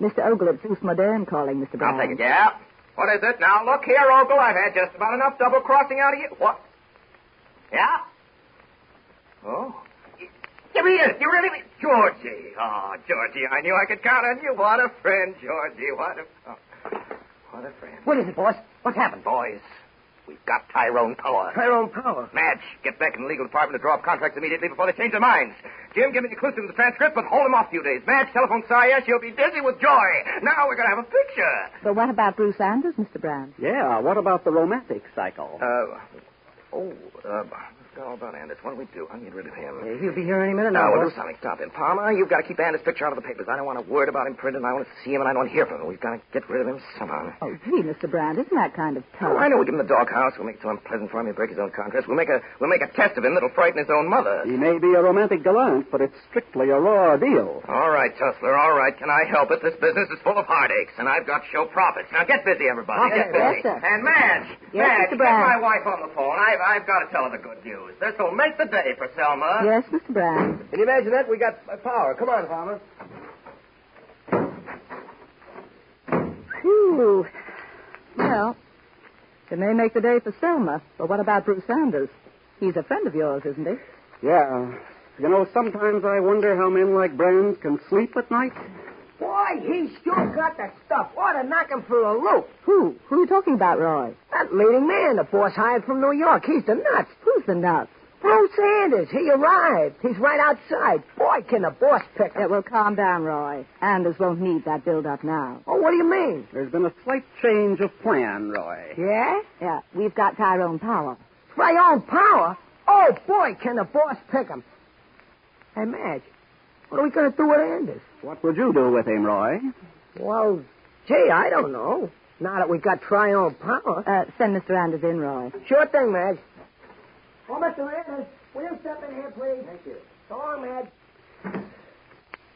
Mr. Ogle at Zeus Modern calling, Mr. Brand. I'll take it, yeah. What is it? Now, look here, Ogle. I've had just about enough double-crossing out of you. What? Yeah? Oh? You mean it? You really mean... Georgie. Oh, Georgie, I knew I could count on you. What a friend, Georgie. What a friend. What is it, boss? What's happened? Boys, we've got Tyrone Power. Tyrone Power. Madge, get back in the legal department to draw up contracts immediately before they change their minds. Jim, give me the inclusive of the transcript, but hold him off a few days. Madge, telephone Saya. She'll be dizzy with joy. Now we're going to have a picture. But what about Bruce Sanders, Mr. Brand? Yeah, what about the romantic cycle? All about Anders. What do we do? I'll get rid of him. He'll be here any minute No, now, we'll boss. do something. Stop him. Palmer, you've got to keep Anders' picture out of the papers. I don't want a word about him printed, and I want to see him, and I don't want to hear from him. We've got to get rid of him somehow. Oh, gee, Mr. Brand, isn't that kind of tough? Oh, I know. We'll give him the doghouse. We'll make it so unpleasant for him. He'll break his own contracts. We'll make a test of him that'll frighten his own mother. He may be a romantic gallant, but it's strictly a raw deal. All right, Tussler, all right. Can I help it? This business is full of heartaches, and I've got show profits. Now, get busy, everybody. Okay, Get busy. yes, sir. And Madge, Yes, Madge, Mr. get Brand. my wife on the phone. I've got to tell her the good news. This will make the day for Selma. Yes, Mr. Brand. Can you imagine that? We got power. Come on, Palmer. Phew. Well, it may make the day for Selma, but what about Bruce Sanders? He's a friend of yours, isn't he? Yeah. You know, sometimes I wonder how men like Brand can sleep at night. Boy, he's sure got that stuff. Ought to knock him for a loop. Who? Who are you talking about, Roy? That leading man the boss hired from New York. He's the nuts. Who's the nuts? Bruce Sanders. He arrived. He's right outside. Boy, can the boss pick him. Yeah, well, calm down, Roy. Anders won't need that build-up now. Oh, what do you mean? There's been a slight change of plan, Roy. Yeah? Yeah, we've got Tyrone Power. Tyrone Power? Oh, boy, can the boss pick him. Hey, Madge, what are we going to do with Anders? What would you do with him, Roy? Well, gee, I don't know. Now that we got Tyrone Power. Send Mr. Anders in, Roy. Sure thing, Madge. Oh, Mr. Anders, will you step in here, please? Thank you. So long, Madge.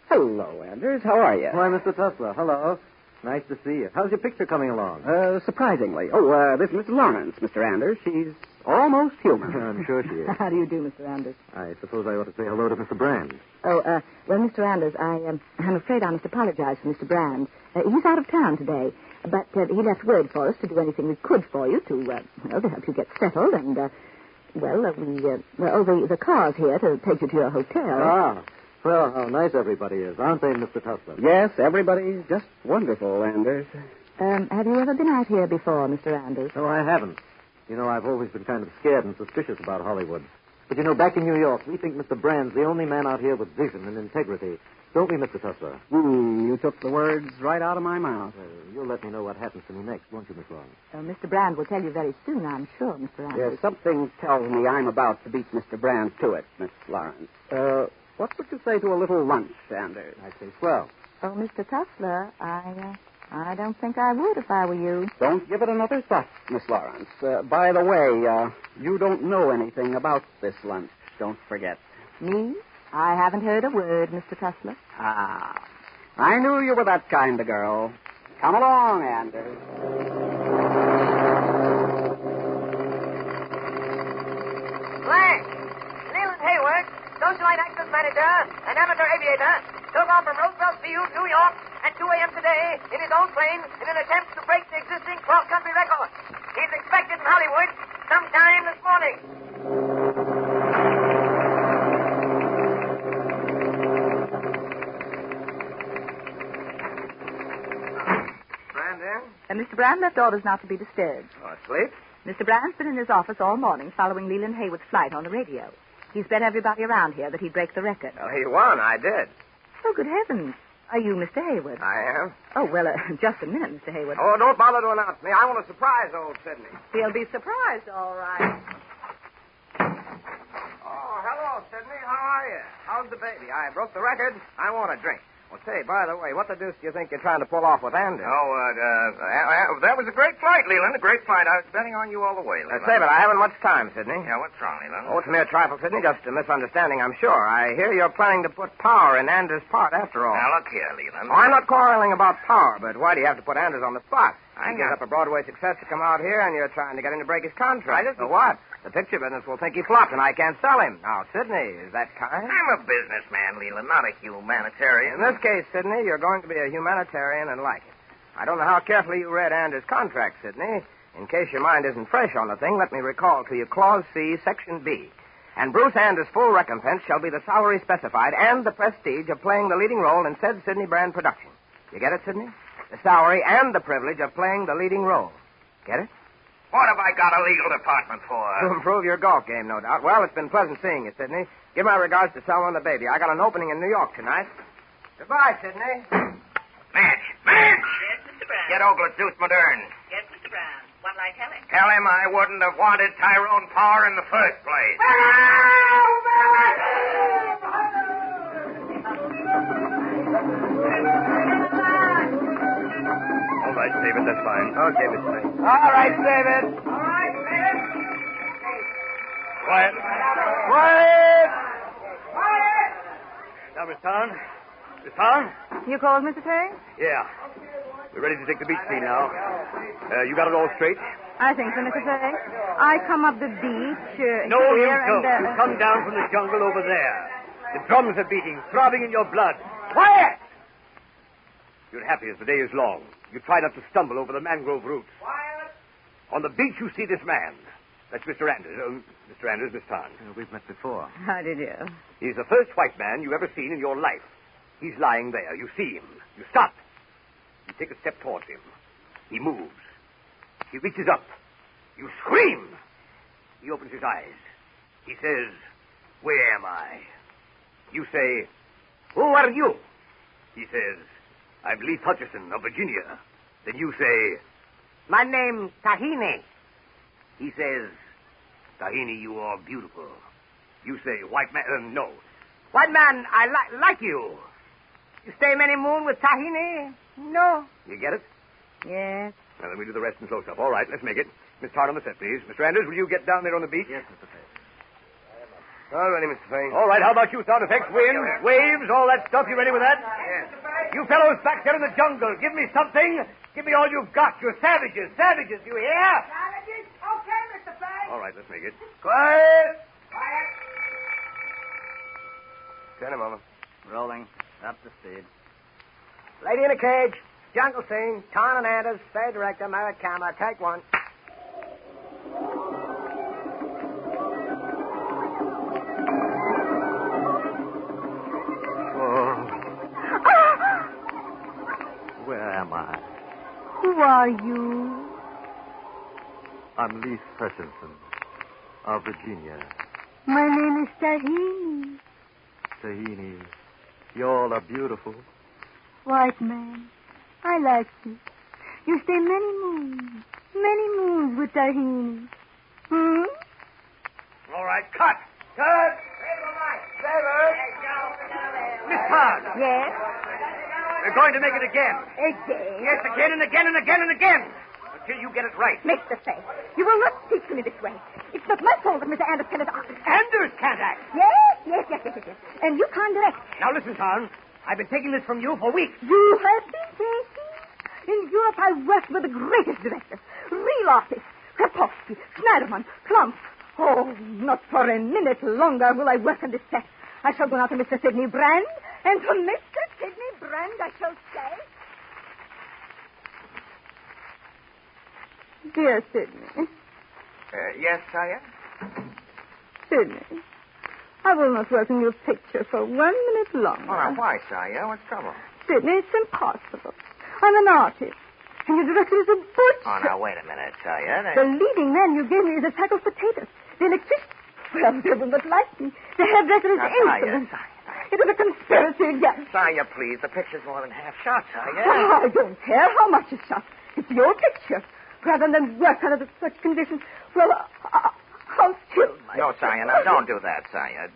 Hello, Anders. How are you? Why, Mr. Tussler, hello. Nice to see you. How's your picture coming along? Surprisingly. Oh, this is Miss Lawrence, Mr. Anders. She's almost human. I'm sure she is. How do you do, Mr. Anders? I suppose I ought to say hello to Mr. Brand. Oh, well, Mr. Anders, I'm afraid I must apologize for Mr. Brand. He's out of town today, but he left word for us to do anything we could for you to help you get settled, and, the car's here to take you to your hotel. Ah, well, how nice everybody is, aren't they, Mr. Tussler? Yes, everybody's just wonderful, Anders. Have you ever been out here before, Mr. Anders? No, I haven't. You know, I've always been kind of scared and suspicious about Hollywood. But, you know, back in New York, we think Mr. Brand's the only man out here with vision and integrity. Don't we, Mr. Tussler? You took the words right out of my mouth. You'll let me know what happens to me next, won't you, Miss Lawrence? Mr. Brand will tell you very soon, I'm sure, Mr. Anders. Yes, something tells me I'm about to beat Mr. Brand to it, Miss Lawrence. What would you say to a little lunch, Anders? I say swell. Oh, Mr. Tussler, I don't think I would if I were you. Don't give it another thought, Miss Lawrence. By the way, you don't know anything about this lunch. Don't forget. Me? I haven't heard a word, Mr. Tussler. Ah, I knew you were that kind of girl. Come along, Anders. Blank! Leland Haywood, socialite access manager and amateur aviator, took off from Roosevelt Field, New York, at 2 a.m. today in his own plane in an attempt to break the existing cross-country record. He's expected in Hollywood sometime this morning. Mr. Brand left orders not to be disturbed. Oh, asleep? Mr. Brand's been in his office all morning following Leland Haywood's flight on the radio. He's bet everybody around here that he'd break the record. Well, he won. I did. Oh, good heavens. Are you Mr. Haywood? I am. Oh, well, just a minute, Mr. Haywood. Oh, don't bother to announce me. I want to surprise old Sidney. He'll be surprised, all right. Oh, hello, Sidney. How are you? How's the baby? I broke the record. I want a drink. Well, say, by the way, what the deuce do you think you're trying to pull off with Anders? That was a great flight, Leland. A great flight. I was betting on you all the way, Leland. Say, but I haven't much time, Sidney. Yeah, what's wrong, Leland? Oh, it's a mere trifle, Sidney. Just a misunderstanding, I'm sure. I hear you're planning to put power in Anders' part, after all. Now, look here, Leland. Oh, I'm not quarreling about power, but why do you have to put Anders on the spot? I He gives up a Broadway success to come out here, and you're trying to get him to break his contract. So what? The picture business will think he flopped, and I can't sell him. Now, Sidney, is that kind? I'm a businessman, Leland, not a humanitarian. In this case, Sidney, you're going to be a humanitarian and like it. I don't know how carefully you read Anders' contract, Sidney. In case your mind isn't fresh on the thing, let me recall to you Clause C, Section B. And Bruce Anders' full recompense shall be the salary specified and the prestige of playing the leading role in said Sidney Brand production. You get it, Sidney? The salary and the privilege of playing the leading role. Get it? What have I got a legal department for? To improve your golf game, no doubt. Well, it's been pleasant seeing you, Sidney. Give my regards to Selma and the baby. I got an opening in New York tonight. Goodbye, Sidney. Madge! Yes, Mr. Brand. Get Ogle Deuce Modern. Yes, Mr. Brand. What'll I tell him? Tell him I wouldn't have wanted Tyrone Power in the first place. All right, David, that's fine. Okay, Mr. May. All right, David. Quiet. Quiet! Now, Miss Town. Miss Town? You called, Mr. Terry? Yeah. We're ready to take the beach scene now. You got it all straight? I think so, Mr. Terry. I come up the beach No, you here don't. and... You come down from the jungle over there. The drums are beating, throbbing in your blood. Quiet! You're happy as the day is long. You try not to stumble over the mangrove roots. Quiet! On the beach, you see this man. That's Mr. Anders. Mr. Anders, Miss Town. We've met before. How did you? He's the first white man you ever seen in your life. He's lying there. You see him. You stop. You take a step towards him. He moves. He reaches up. You scream. He opens his eyes. He says, "Where am I?" You say, "Who are you?" He says, "I'm Lee Hutchison of Virginia." Then you say, My name's Tahini. he says, "Tahini, you are beautiful." You say, "White man, no." White man, I like you. You stay many moon with Tahini? No. You get it? Yes. Now, then we do the rest in close-up. All right, let's make it. Miss Town on the set, please. Mr. Anders, will you get down there on the beach? Yes, Mr. Fay. All righty, Mr. Fane. All right, how about you, sound effects? Wind, waves, all that stuff. You ready with that? Yes. You fellows back there in the jungle, give me something. Give me all you've got. You're savages. Savages, you hear? Savages? Okay, Mr. Fay. All right, let's make it. Quiet. Quiet. Turn him over. Rolling. Up to speed. Lady in a cage. Jungle scene. Ton and Anders. Stage director. Married camera. Take one. Where am I? Who are you? I'm Lee Hutchinson of Virginia. My name is Tahini. Tahini, you all are beautiful. White man, I like you. You stay many moons with Tahini. Hmm? All right, cut. Cut. David. Miss Town, Yes? we're going to make it again. Again? Yes, again and again and again and again. Until you get it right. Mr. Fay, you will not speak to me this way. It's not my fault that Mr. Anders cannot act. Anders can't act. Yes. And you can't direct. Now listen, Town. I've been taking this from you for weeks. You have been taking? In Europe, I worked with the greatest directors. Real artists. Krapowski, Schneiderman, Klump. Oh, not for a minute longer will I work on this set. I shall go now to Mr. Sidney Brand, and to Mr. Sidney Brand I shall say... Dear Sidney. Yes, Saya? Sidney, I will not work in your picture for 1 minute longer. Oh, now, why, Saya? What's trouble? Sidney, it's impossible. I'm an artist. And you directed as a butcher. Oh, now, wait a minute, Saya. The leading man you gave me is a sack of potatoes. The electrician, well, they will not like me. The hairdresser is Now, insolent. Saya. It was a conspiracy again. Saya, please. The picture's more than half shot, Saya. Oh, I don't care how much it's shot. It's your picture. Rather than work under such conditions, well, I'll kill myself. No, Saya, now, don't do that, Saya.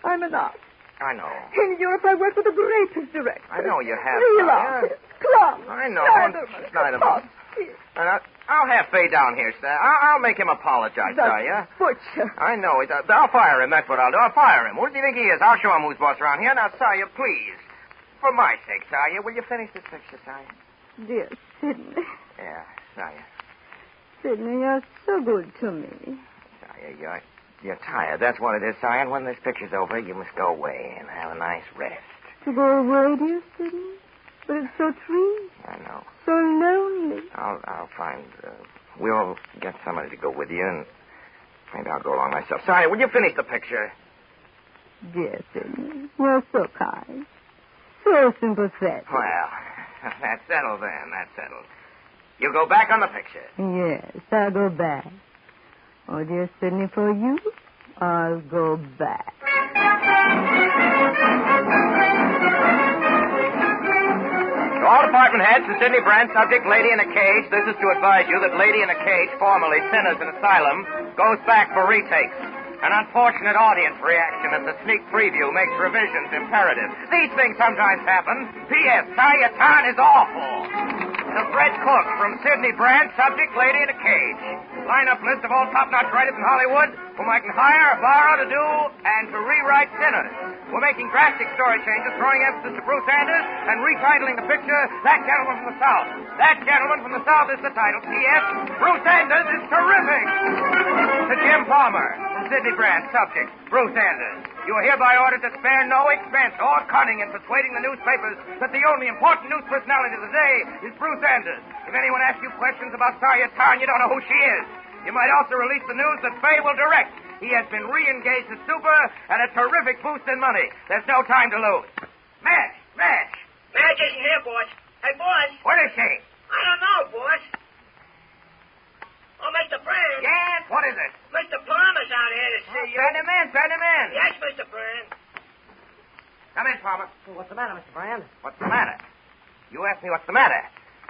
I'm an artist. I know. In Europe, I worked with the greatest directors. I know you have, Real Saya. artists. Clowns. I know. Schneiderman. And I'll have Fay down here, sir. I'll make him apologize, Saya. Butcher. I know. I'll fire him. That's what I'll do. I'll fire him. Who do you think he is? I'll show him who's boss around here. Now, Saya, please. For my sake, Saya, will you finish this picture, Saya? Dear Sidney. Yeah, Saya. Sidney, you're so good to me. Saya, you're tired. That's what it is, Saya. And when this picture's over, you must go away and have a nice rest. To go away, dear Sidney? But it's so true. I know. So lonely. I'll find... we'll get somebody to go with you, and maybe I'll go along myself. Saya, will you finish the picture? Dear Sidney, you're so kind. So sympathetic. Well, that's settled then. That's settled. You go back on the picture. Yes, I'll go back. Oh, dear Sidney, for you, I'll go back. To all department heads and Sidney Brand, subject Lady in a Cage, this is to advise you that Lady in a Cage, formerly Sinners in Asylum, goes back for retakes. An unfortunate audience reaction at the sneak preview makes revisions imperative. These things sometimes happen. P.S. Saya Tan is awful. To Fred Koch from Sidney Brand, subject Lady in a Cage. Lineup list of all top-notch writers in Hollywood whom I can hire, borrow to do, and to rewrite Sinners. We're making drastic story changes, throwing emphasis to Bruce Anders, and retitling the picture, That Gentleman from the South. That Gentleman from the South is the title. P.S. Bruce Anders is terrific. To Jim Palmer from Sidney Brand, subject Bruce Anders. You are hereby ordered to spare no expense or cunning in persuading the newspapers that the only important news personality of the day is Bruce Anders. If anyone asks you questions about Saya Tan, you don't know who she is. You might also release the news that Fay will direct. He has been re-engaged as Super and a terrific boost in money. There's no time to lose. Madge! Madge isn't here, boss. Hey, boss. Where is she? I don't know, boss. Oh, Mr. Brand. Yes, what is it? Mr. Palmer's out here to see you. Send him in. Yes, Mr. Brand. Come in, Palmer. What's the matter, Mr. Brand? What's the matter? You asked me what's the matter.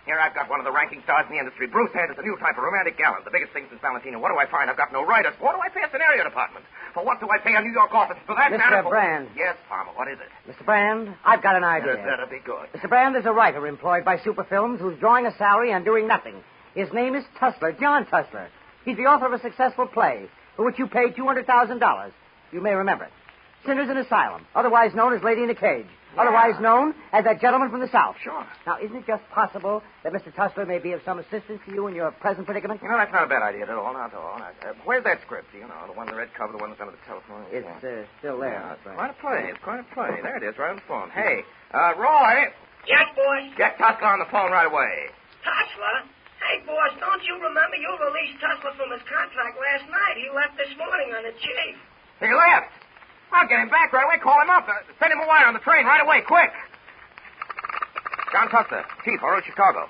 Here I've got one of the ranking stars in the industry. Bruce Anders, a new type of romantic gallant. The biggest thing since Valentino. What do I find? I've got no writers. What do I pay a scenario department? For what do I pay a New York office? For that Mr. Brand. Yes, Palmer, what is it? Mr. Brand, I've got an idea. That'll be good. Mr. Brand, there's a writer employed by Super Films who's drawing a salary and doing nothing. His name is Tussler, John Tussler. He's the author of a successful play for which you paid $200,000. You may remember it. Sinners in Asylum, otherwise known as Lady in a Cage. Yeah. Otherwise known as That Gentleman from the South. Sure. Now, isn't it just possible that Mr. Tussler may be of some assistance to you in your present predicament? You know, that's not a bad idea at all. Not at all. Where's that script? You know, the one, the red cover, the one that's under the telephone. It's still there. Yeah, it's quite a play. It's quite a play. There it is, right on the phone. Hey, Roy. Yes, boss. Get Tussler on the phone right away. Tussler? Hey, boss, don't you remember you released Tussler from his contract last night? He left this morning on the chief. He left? I'll get him back right away. Call him up. Send him a wire on the train right away, quick. John Tussler, Chief, Oral Chicago.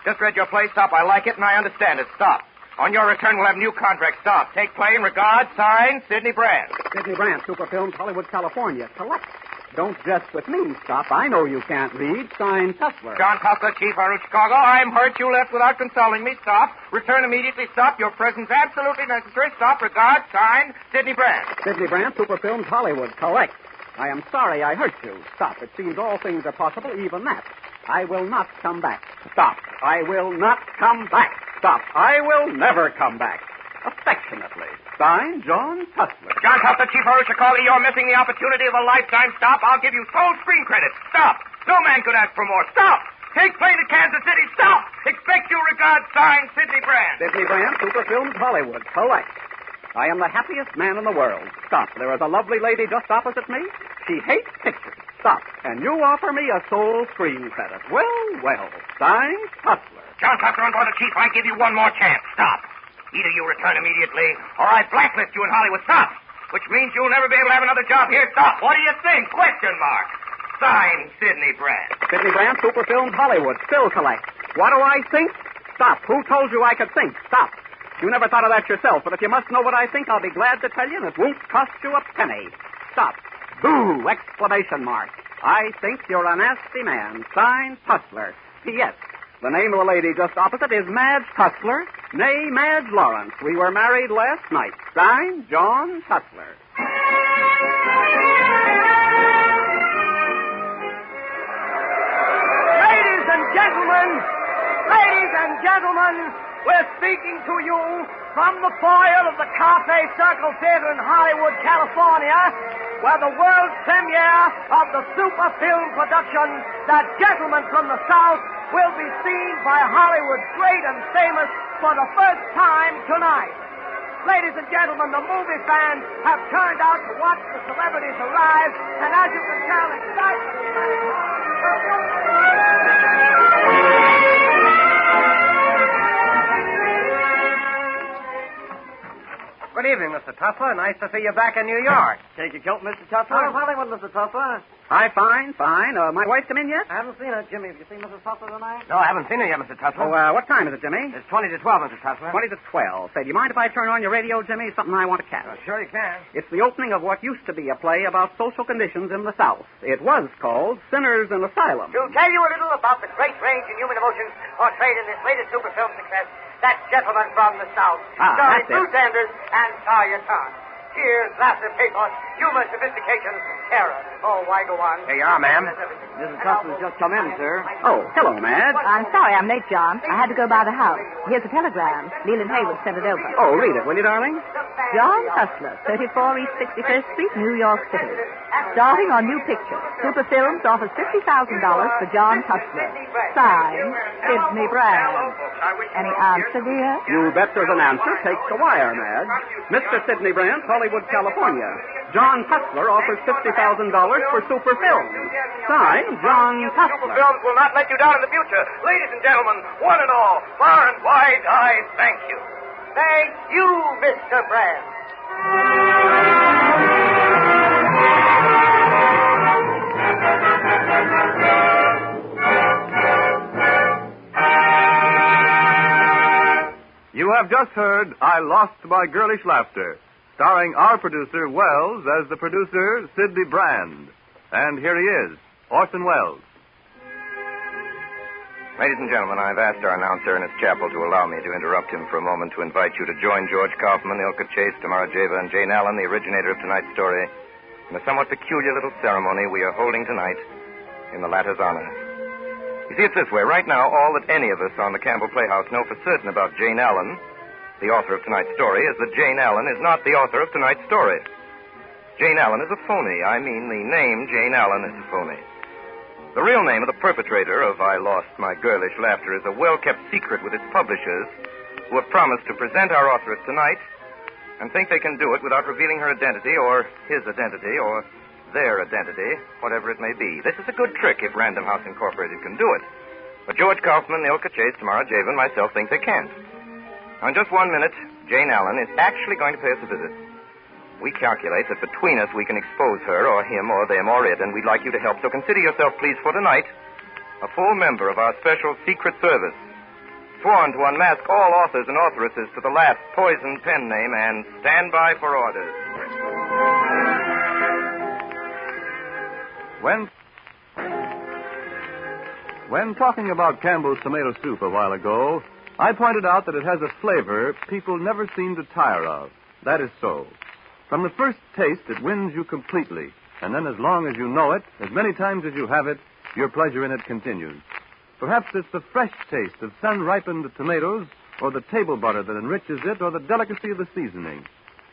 Just read your play. Stop. I like it and I understand it. Stop. On your return, we'll have a new contract. Stop. Take play in regard. Signed, Sidney Brand. Sidney Brand, Super Films, Hollywood, California. Select. Don't jest with me, Stop. I know you can't read. Signed, Tussler. John Tussler, Chief, Oral Chicago. I'm hurt you left without consulting me. Stop. Return immediately. Stop. Your presence absolutely necessary. Stop. Regard. Signed, Sidney Brand. Sidney Brand, Super Films, Hollywood. Collect. I am sorry I hurt you. Stop. It seems all things are possible, even that. I will not come back. Stop. I will not come back. Stop. I will never come back. Affectionately. Signed, John Tussler. John Tussler, Chief Horror Chicago, you're missing the opportunity of a lifetime. Stop. I'll give you sole screen credits. Stop. No man could ask for more. Stop. Take plane to Kansas City. Stop. Expect you regard. Signed, Sidney Brand. Sidney Brand, Super Films, Hollywood. Collect. I am the happiest man in the world. Stop. There is a lovely lady just opposite me. She hates pictures. Stop. And you offer me a sole screen credit. Well. Signed, Tussler. John Tussler on board the Chief. I give you one more chance. Stop. Either you return immediately, or I blacklist you in Hollywood. Stop. Which means you'll never be able to have another job here. Stop. What do you think? Question mark. Signed, Sidney Brand. Sidney Brand, Super Films, Hollywood. Still collect. What do I think? Stop. Who told you I could think? Stop. You never thought of that yourself, but if you must know what I think, I'll be glad to tell you, and it won't cost you a penny. Stop. Boo! Exclamation mark. I think you're a nasty man. Signed, Tussler. P.S. The name of the lady just opposite is Madge Tussler, nay, Madge Lawrence. We were married last night. Signed, John Tussler. Ladies and gentlemen, we're speaking to you from the foyer of the Cafe Circle Theater in Hollywood, California, where the world premiere of the super film production, That Gentleman from the South, will be seen by Hollywood's great and famous for the first time tonight. Ladies and gentlemen, the movie fans have turned out to watch the celebrities arrive, and as you can tell, excitement Good evening, Mr. Tussler. Nice to see you back in New York. Take your coat, Mr. Tussler. How's Hollywood, Mr. Tussler? Hi, fine. My wife come in yet? I haven't seen her, Jimmy. Have you seen Mrs. Tussler tonight? No, I haven't seen her yet, Mr. Tussler. Oh, what time is it, Jimmy? It's 20 to 12, Mr. Tussler. 20 to 12. Say, do you mind if I turn on your radio, Jimmy? Something I want to catch. Sure you can. It's the opening of what used to be a play about social conditions in the South. It was called Sinners in Asylum. To tell you a little about the great range in human emotions portrayed in this latest super film success, That Gentleman from the South, starring that's it. Bruce Sanders and Sawyer Khan. Tears, laughter, pathos, humor, sophistication, terror. Oh, why go on? Here you are, ma'am. Mrs. Tussler's just come in, sir. Oh, hello, Madge. I'm sorry I'm late, John. I had to go by the house. Here's a telegram. Leland Haywood sent it over. Oh, read it, will you, darling? John Tussler, 34 East 61st Street, New York City. Starting on new picture. Super Films offers $50,000 for John Tussler. Signed, Sidney Brand. Any answer, dear? You bet there's an answer. Take the wire, Madge. Mr. Sidney Brandt, Hollywood, California. John Tussler offers $50,000 for Super Films. Signed, John Tussler. Films will not let you down in the future. Ladies and gentlemen, one and all, far and wide, I thank you. Thank you, Mr. Brand. You have just heard I Lost My Girlish Laughter, starring our producer, Wells, as the producer, Sidney Brand. And here he is, Orson Welles. Ladies and gentlemen, I've asked our announcer, Ernest Chappell, to allow me to interrupt him for a moment to invite you to join George Kaufman, Ilka Chase, Tamara Jeva, and Jane Allen, the originator of tonight's story, in a somewhat peculiar little ceremony we are holding tonight in the latter's honor. You see, it's this way. Right now, all that any of us on the Campbell Playhouse know for certain about Jane Allen, the author of tonight's story, is that Jane Allen is not the author of tonight's story. Jane Allen is a phony. I mean, the name Jane Allen is a phony. The real name of the perpetrator of I Lost My Girlish Laughter is a well-kept secret with its publishers, who have promised to present our authoress tonight and think they can do it without revealing her identity or his identity or their identity, whatever it may be. This is a good trick if Random House Incorporated can do it. But George Kaufman, Ilka Chase, Tamara Javen, and myself think they can't. Now, in just 1 minute, Jane Allen is actually going to pay us a visit. We calculate that between us we can expose her or him or them or it, and we'd like you to help. So consider yourself, please, for tonight, a full member of our special secret service, sworn to unmask all authors and authoresses to the last poisoned pen name, and stand by for orders. When talking about Campbell's tomato soup a while ago, I pointed out that it has a flavor people never seem to tire of. That is so. From the first taste, it wins you completely. And then as long as you know it, as many times as you have it, your pleasure in it continues. Perhaps it's the fresh taste of sun-ripened tomatoes or the table butter that enriches it or the delicacy of the seasoning.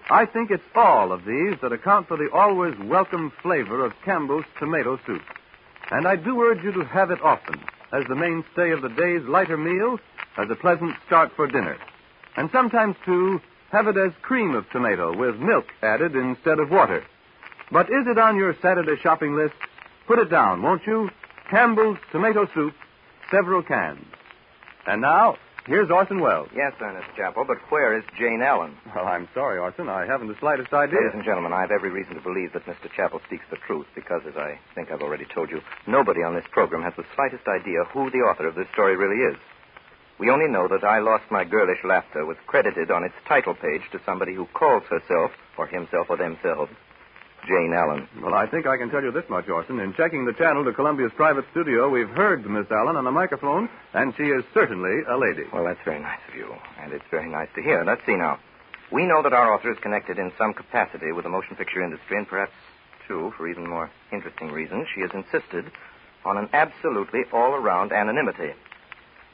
I think it's all of these that account for the always welcome flavor of Campbell's tomato soup. And I do urge you to have it often, as the mainstay of the day's lighter meal, as a pleasant start for dinner. And sometimes, too, have it as cream of tomato with milk added instead of water. But is it on your Saturday shopping list? Put it down, won't you? Campbell's tomato soup, several cans. And now, Here's Orson Welles. Yes, Ernest Chappell, but where is Jane Allen? Well, I'm sorry, Orson. I haven't the slightest idea. Ladies and gentlemen, I have every reason to believe that Mr. Chappell speaks the truth because, as I think I've already told you, nobody on this program has the slightest idea who the author of this story really is. We only know that I Lost My Girlish Laughter was credited on its title page to somebody who calls herself, or himself or themselves, Jane Allen. Well, I think I can tell you this much, Orson. In checking the channel to Columbia's private studio, we've heard Miss Allen on the microphone, and she is certainly a lady. Well, that's very nice of you, and it's very nice to hear. Let's see now. We know that our author is connected in some capacity with the motion picture industry, and perhaps, too, for even more interesting reasons, she has insisted on an absolutely all-around anonymity.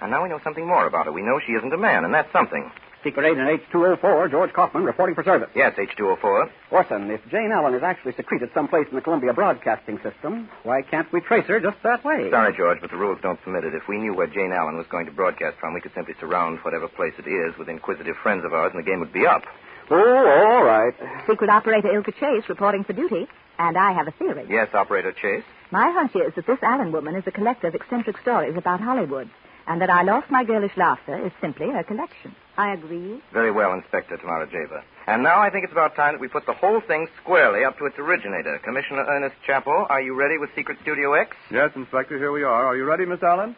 And now we know something more about her. We know she isn't a man, and that's something. Secret Agent H204, George Kaufman, reporting for service. Yes, H204. Orson, if Jane Allen is actually secreted someplace in the Columbia Broadcasting System, why can't we trace her just that way? Sorry, George, but the rules don't permit it. If we knew where Jane Allen was going to broadcast from, we could simply surround whatever place it is with inquisitive friends of ours, and the game would be up. Oh, all right. Secret Operator Ilka Chase reporting for duty, and I have a theory. Yes, Operator Chase? My hunch is that this Allen woman is a collector of eccentric stories about Hollywood, and that I Lost My Girlish Laughter is simply her collection. I agree. Very well, Inspector Tamarajeva. And now I think it's about time that we put the whole thing squarely up to its originator. Commissioner Ernest Chappell, are you ready with Secret Studio X? Yes, Inspector, here we are. Are you ready, Miss Allen?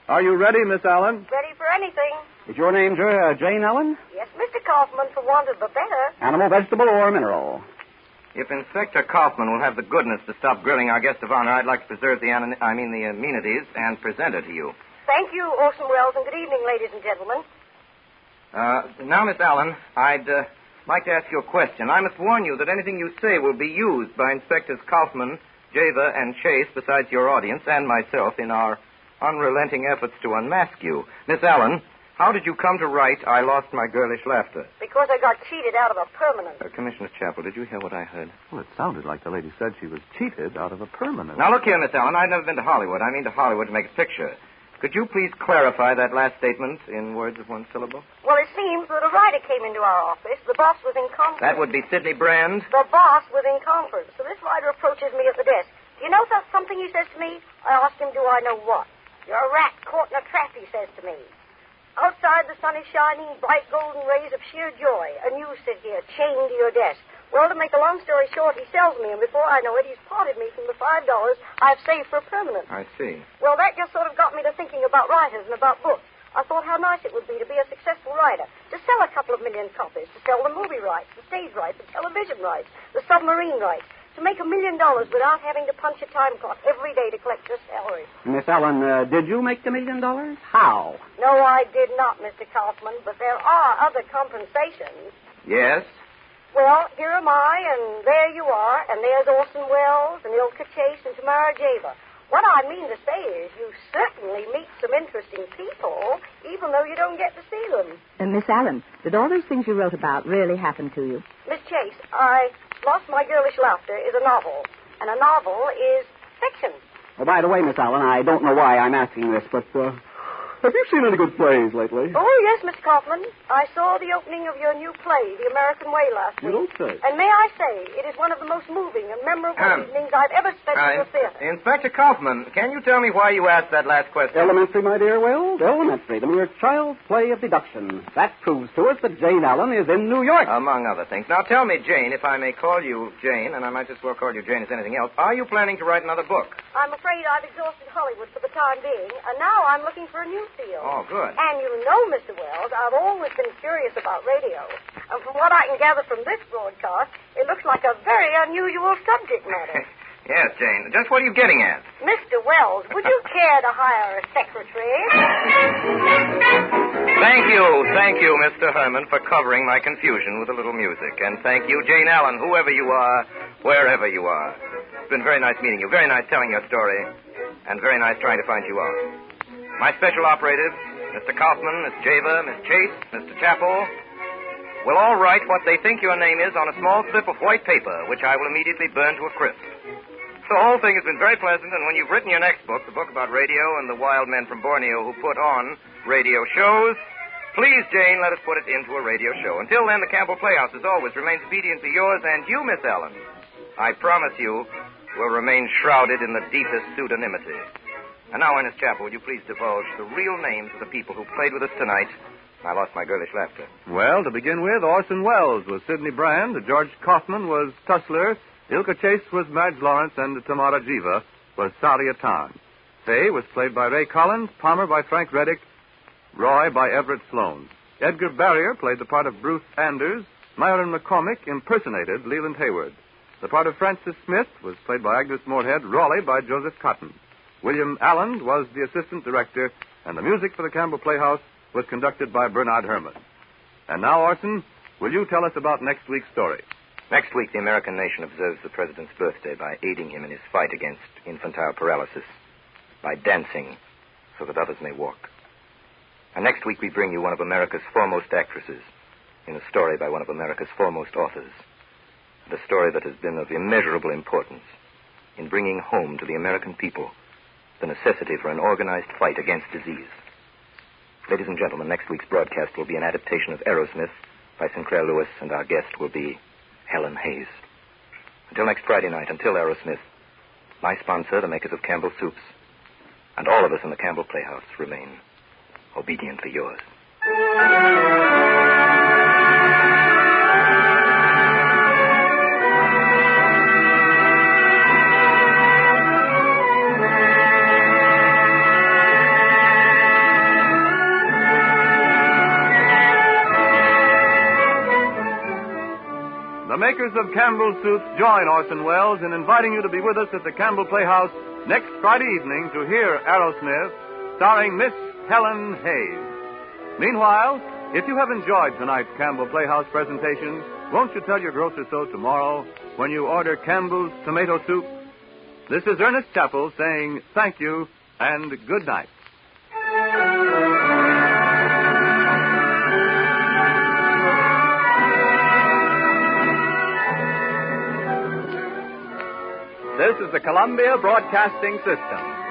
Are you ready, Miss Allen? Ready for anything. Is your name Jane Allen? Yes, Mr. Kaufman, for want of a better. Animal, vegetable, or mineral? If Inspector Kaufman will have the goodness to stop grilling our guest of honor, I'd like to preserve the amenities and present her to you. Thank you, Orson Welles, and good evening, ladies and gentlemen. Now, Miss Allen, I'd like to ask you a question. I must warn you that anything you say will be used by Inspectors Kaufman, Java, and Chase, besides your audience and myself, in our unrelenting efforts to unmask you. Miss Allen, how did you come to write I Lost My Girlish Laughter? Because I got cheated out of a permanent. Commissioner Chappell, did you hear what I heard? Well, it sounded like the lady said she was cheated out of a permanent. Now, look here, Miss Allen. I've never been to Hollywood. I mean to Hollywood to make a picture. Could you please clarify that last statement in words of one syllable? Well, it seems that a writer came into our office. The boss was in conference. That would be Sidney Brand. The boss was in conference. So this writer approaches me at the desk. Do you know something he says to me? I asked him, do I know what? You're a rat caught in a trap, he says to me. Outside, the sun is shining, bright golden rays of sheer joy, and you sit here, chained to your desk. Well, to make a long story short, he sells me, and before I know it, he's parted me from the $5 I've saved for a permanent. I see. Well, that just sort of got me to thinking about writers and about books. I thought how nice it would be to be a successful writer, to sell a couple of million copies, to sell the movie rights, the stage rights, the television rights, the submarine rights, to make $1 million without having to punch a time clock every day to collect your salary. Miss Allen, did you make the $1 million? How? No, I did not, Mr. Kaufman, but there are other compensations. Yes? Well, here am I, and there you are, and there's Orson Welles, and Ilka Chase, and Tamara Java. What I mean to say is you certainly meet some interesting people, even though you don't get to see them. And Miss Allen, did all those things you wrote about really happen to you? Miss Chase, I Lost My Girlish Laughter is a novel, and a novel is fiction. Oh, by the way, Miss Allen, I don't know why I'm asking this, but have you seen any good plays lately? Oh, yes, Mr. Kaufman. I saw the opening of your new play, The American Way, last week. You don't say. And may I say, it is one of the most moving and memorable evenings I've ever spent in the theater. Inspector Kaufman, can you tell me why you asked that last question? Elementary, my dear Wells, elementary. The mere child's play of deduction. That proves to us that Jane Allen is in New York. Among other things. Now, tell me, Jane, if I may call you Jane, and I might just well call you Jane as anything else, are you planning to write another book? I'm afraid I've exhausted Hollywood for the time being, and now I'm looking for a new field. Oh, good. And you know, Mr. Wells, I've always been curious about radio. And from what I can gather from this broadcast, it looks like a very unusual subject matter. Yes, Jane. Just what are you getting at? Mr. Wells, would you care to hire a secretary? Thank you, Mr. Herman, for covering my confusion with a little music. And thank you, Jane Allen, whoever you are, wherever you are. It's been very nice meeting you, very nice telling your story, and very nice trying to find you out. My special operatives, Mr. Kaufman, Miss Java, Miss Chase, Mr. Chappell, will all write what they think your name is on a small slip of white paper, which I will immediately burn to a crisp. The whole thing has been very pleasant, and when you've written your next book, the book about radio and the wild men from Borneo who put on radio shows, please, Jane, let us put it into a radio show. Until then, the Campbell Playhouse, as always, remains obedient to yours and you, Miss Allen. I promise you, will remain shrouded in the deepest pseudonymity. And now, Ernest Chappell, would you please divulge the real names of the people who played with us tonight? I lost my girlish laughter. Well, to begin with, Orson Welles was Sidney Brand, George Kaufman was Tussler, Ilka Chase was Madge Lawrence, and Tamara Jiva was Sally Atan. Fay was played by Ray Collins, Palmer by Frank Reddick, Roy by Everett Sloan. Edgar Barrier played the part of Bruce Anders. Myron McCormick impersonated Leland Hayward. The part of Francis Smith was played by Agnes Moorhead, Raleigh by Joseph Cotton. William Allen was the assistant director, and the music for the Campbell Playhouse was conducted by Bernard Herrmann. And now, Orson, will you tell us about next week's story? Next week, the American nation observes the president's birthday by aiding him in his fight against infantile paralysis, by dancing so that others may walk. And next week, we bring you one of America's foremost actresses in a story by one of America's foremost authors. The story that has been of immeasurable importance in bringing home to the American people the necessity for an organized fight against disease. Ladies and gentlemen, next week's broadcast will be an adaptation of Aerosmith by Sinclair Lewis, and our guest will be Helen Hayes. Until next Friday night, until Aerosmith, my sponsor, the makers of Campbell Soups, and all of us in the Campbell Playhouse remain obediently yours. The makers of Campbell Soups join Orson Welles in inviting you to be with us at the Campbell Playhouse next Friday evening to hear Aerosmith, starring Miss Helen Hayes. Meanwhile, if you have enjoyed tonight's Campbell Playhouse presentation, won't you tell your grocer so tomorrow when you order Campbell's Tomato Soup? This is Ernest Chappell saying thank you and good night. This is the Columbia Broadcasting System.